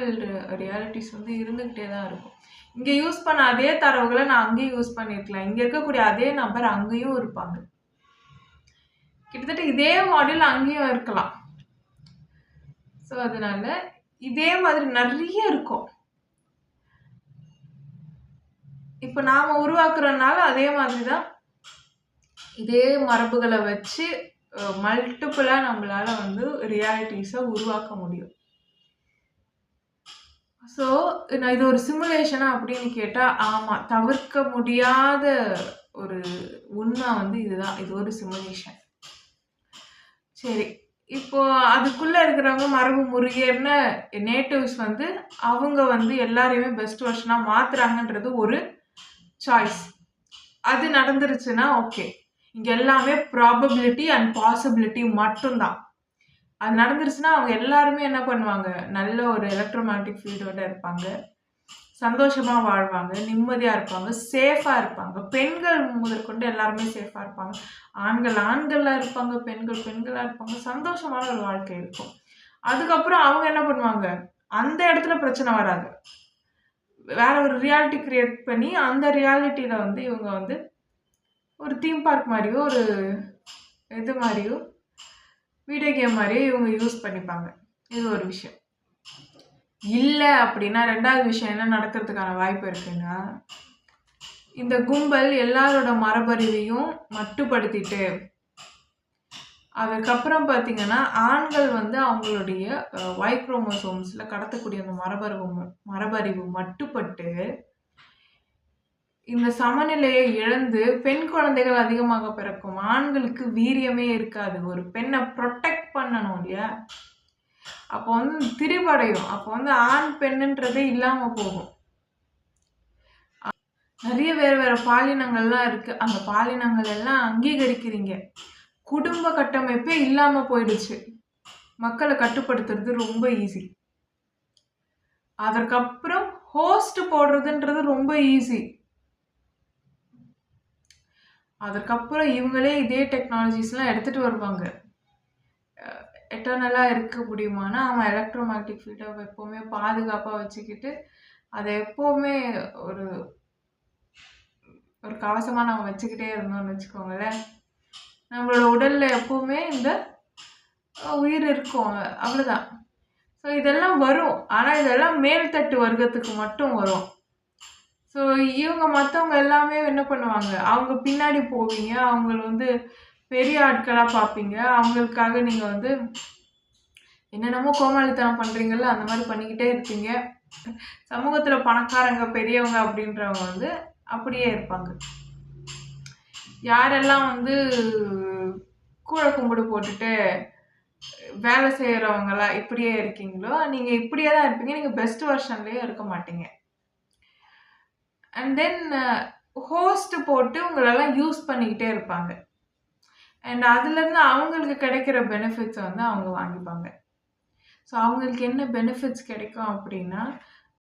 ரியாலிட்டிஸ் வந்து இருந்துக்கிட்டே தான் இருக்கும். இங்கே யூஸ் பண்ண அதே தரவுகளை நான் அங்கேயும் யூஸ் பண்ணியிருக்கலாம். இங்கே இருக்கக்கூடிய அதே நபர் அங்கேயும் இருப்பாங்க. கிட்டத்தட்ட இதே மாடல் அங்கேயும் இருக்கலாம். ஸோ அதனால இதே மாதிரி நிறைய இருக்கும். இப்போ நாம உருவாக்குறதுனால அதே மாதிரி தான் இதே மரபுகளை வச்சு மல்டிபிளாக நம்மளால வந்து ரியாலிட்டிஸை உருவாக்க முடியும். ஸோ நான் இது ஒரு சிமுலேஷனா அப்படின்னு கேட்டால் ஆமாம், தவிர்க்க முடியாத ஒரு உண்மை வந்து இதுதான். இது ஒரு சிமுலேஷன். சரி, இப்போ அதுக்குள்ள இருக்கிறவங்க மரபு முருகேர்ன நேட்டிவ்ஸ் வந்து அவங்க வந்து எல்லாரையுமே பெஸ்ட் வெர்ஷனா மாத்துறாங்கன்றது ஒரு சாய்ஸ். அது நடந்துருச்சுன்னா ஓகே. இங்க எல்லாமே ப்ராபபிலிட்டி அண்ட் பாசிபிலிட்டி மட்டும்தான். அது நடந்துருச்சுன்னா அவங்க எல்லாருமே என்ன பண்ணுவாங்க, நல்ல ஒரு எலக்ட்ரோமேக்னெட்டிக் ஃபீல்டோட இருப்பாங்க, சந்தோஷமா வாழ்வாங்க, நிம்மதியா இருப்பாங்க, சேஃபா இருப்பாங்க. பெண்கள் முதற்கொண்டு எல்லாருமே சேஃபா இருப்பாங்க. ஆண்கள் ஆண்களா இருப்பாங்க, பெண்கள் பெண்களா இருப்பாங்க. சந்தோஷமான ஒரு வாழ்க்கை இருக்கும். அதுக்கப்புறம் அவங்க என்ன பண்ணுவாங்க, அந்த இடத்துல பிரச்சனை வராது. வேற ஒரு ரியாலிட்டி கிரியேட் பண்ணி அந்த ரியாலிட்டியில வந்து இவங்க வந்து ஒரு தீம் பார்க் மாதிரியோ ஒரு இது மாதிரியோ வீடியோ கேம் மாதிரியோ இவங்க யூஸ் பண்ணிப்பாங்க. இது ஒரு விஷயம். இல்லை அப்படின்னா 2வது விஷயம் என்ன நடக்கிறதுக்கான வாய்ப்பு இருக்குன்னா, இந்த கும்பல் எல்லாரோட மரபறிவையும் மட்டுப்படுத்திட்டு அதுக்கப்புறம் பார்த்தீங்கன்னா ஆண்கள் வந்து அவங்களுடைய Y குரோமோசோம்ஸில் கடத்தக்கூடிய அந்த மரபறிவு மட்டுப்பட்டு இந்த சமநிலையை இழந்து பெண் குழந்தைகள் அதிகமாக பிறக்கும். ஆண்களுக்கு வீரியமே இருக்காது. ஒரு பெண்ணை ப்ரொடெக்ட் பண்ணணும் இல்லையா, அப்போ வந்து திரிபடையும். அப்போ வந்து ஆண் பெண்ணுன்றதே இல்லாமல் போகும். நிறைய வேற பாலினங்கள்லாம் இருக்கு. அந்த பாலினங்கள் எல்லாம் அங்கீகரிக்கிறீங்க. குடும்ப கட்டமைப்பே இல்லாம போயிடுச்சு. மக்களை கட்டுப்படுத்துறது ரொம்ப ஈஸி. அதற்கப்புறம் ஹோஸ்ட் போடுறதுன்றது ரொம்ப ஈஸி. அதுக்கப்புறம் இவங்களே இதே டெக்னாலஜிஸ்லாம் எடுத்துட்டு வருவாங்க. எட்டர்னலாக இருக்க முடியுமானா அவன் எலக்ட்ரோமேக்னெட்டிக் ஃபீல்டை எப்போவுமே பாதுகாப்பாக வச்சுக்கிட்டு அதை எப்போவுமே ஒரு ஒரு கவசமாக நம்ம வச்சுக்கிட்டே இருந்தோம்னு வச்சுக்கோங்களேன், நம்மளோட உடலில் எப்போவுமே இந்த உயிர் இருக்கும். அவ்வளோதான். ஸோ இதெல்லாம் வரும். ஆனா இதெல்லாம் மேல்தட்டு வர்க்கத்துக்கு மட்டும் வரும். ஸோ இவங்க மத்தவங்க எல்லாமே என்ன பண்ணுவாங்க, அவங்க பின்னாடி போவீங்க. அவங்கள வந்து பெரிய ஆட்களா பார்ப்பீங்க. அவங்களுக்காக நீங்க வந்து என்னென்னமோ கோமாளித்தனம் பண்றீங்கல்ல, அந்த மாரி பண்ணிக்கிட்டே இருப்பீங்க. சமூகத்துல பணக்காரங்க, பெரியவங்க அப்படின்றவங்க வந்து அப்படியே இருப்பாங்க. யாரெல்லாம் வந்து கூழ கும்பிடு போட்டுட்டு வேலை செய்றவங்களா இப்படியே இருக்கீங்களோ, நீங்க இப்படியே தான் இருப்பீங்க. நீங்க பெஸ்ட் வெர்ஷன்லயும் இருக்க மாட்டீங்க. அண்ட் தென் ஹோஸ்ட் போட்டு உங்களெல்லாம் யூஸ் பண்ணிக்கிட்டே இருப்பாங்க. அண்ட் அதுலேருந்து அவங்களுக்கு கிடைக்கிற பெனிஃபிட்ஸ வந்து அவங்க வாங்கிப்பாங்க. ஸோ அவங்களுக்கு என்ன பெனிஃபிட்ஸ் கிடைக்கும் அப்படின்னா,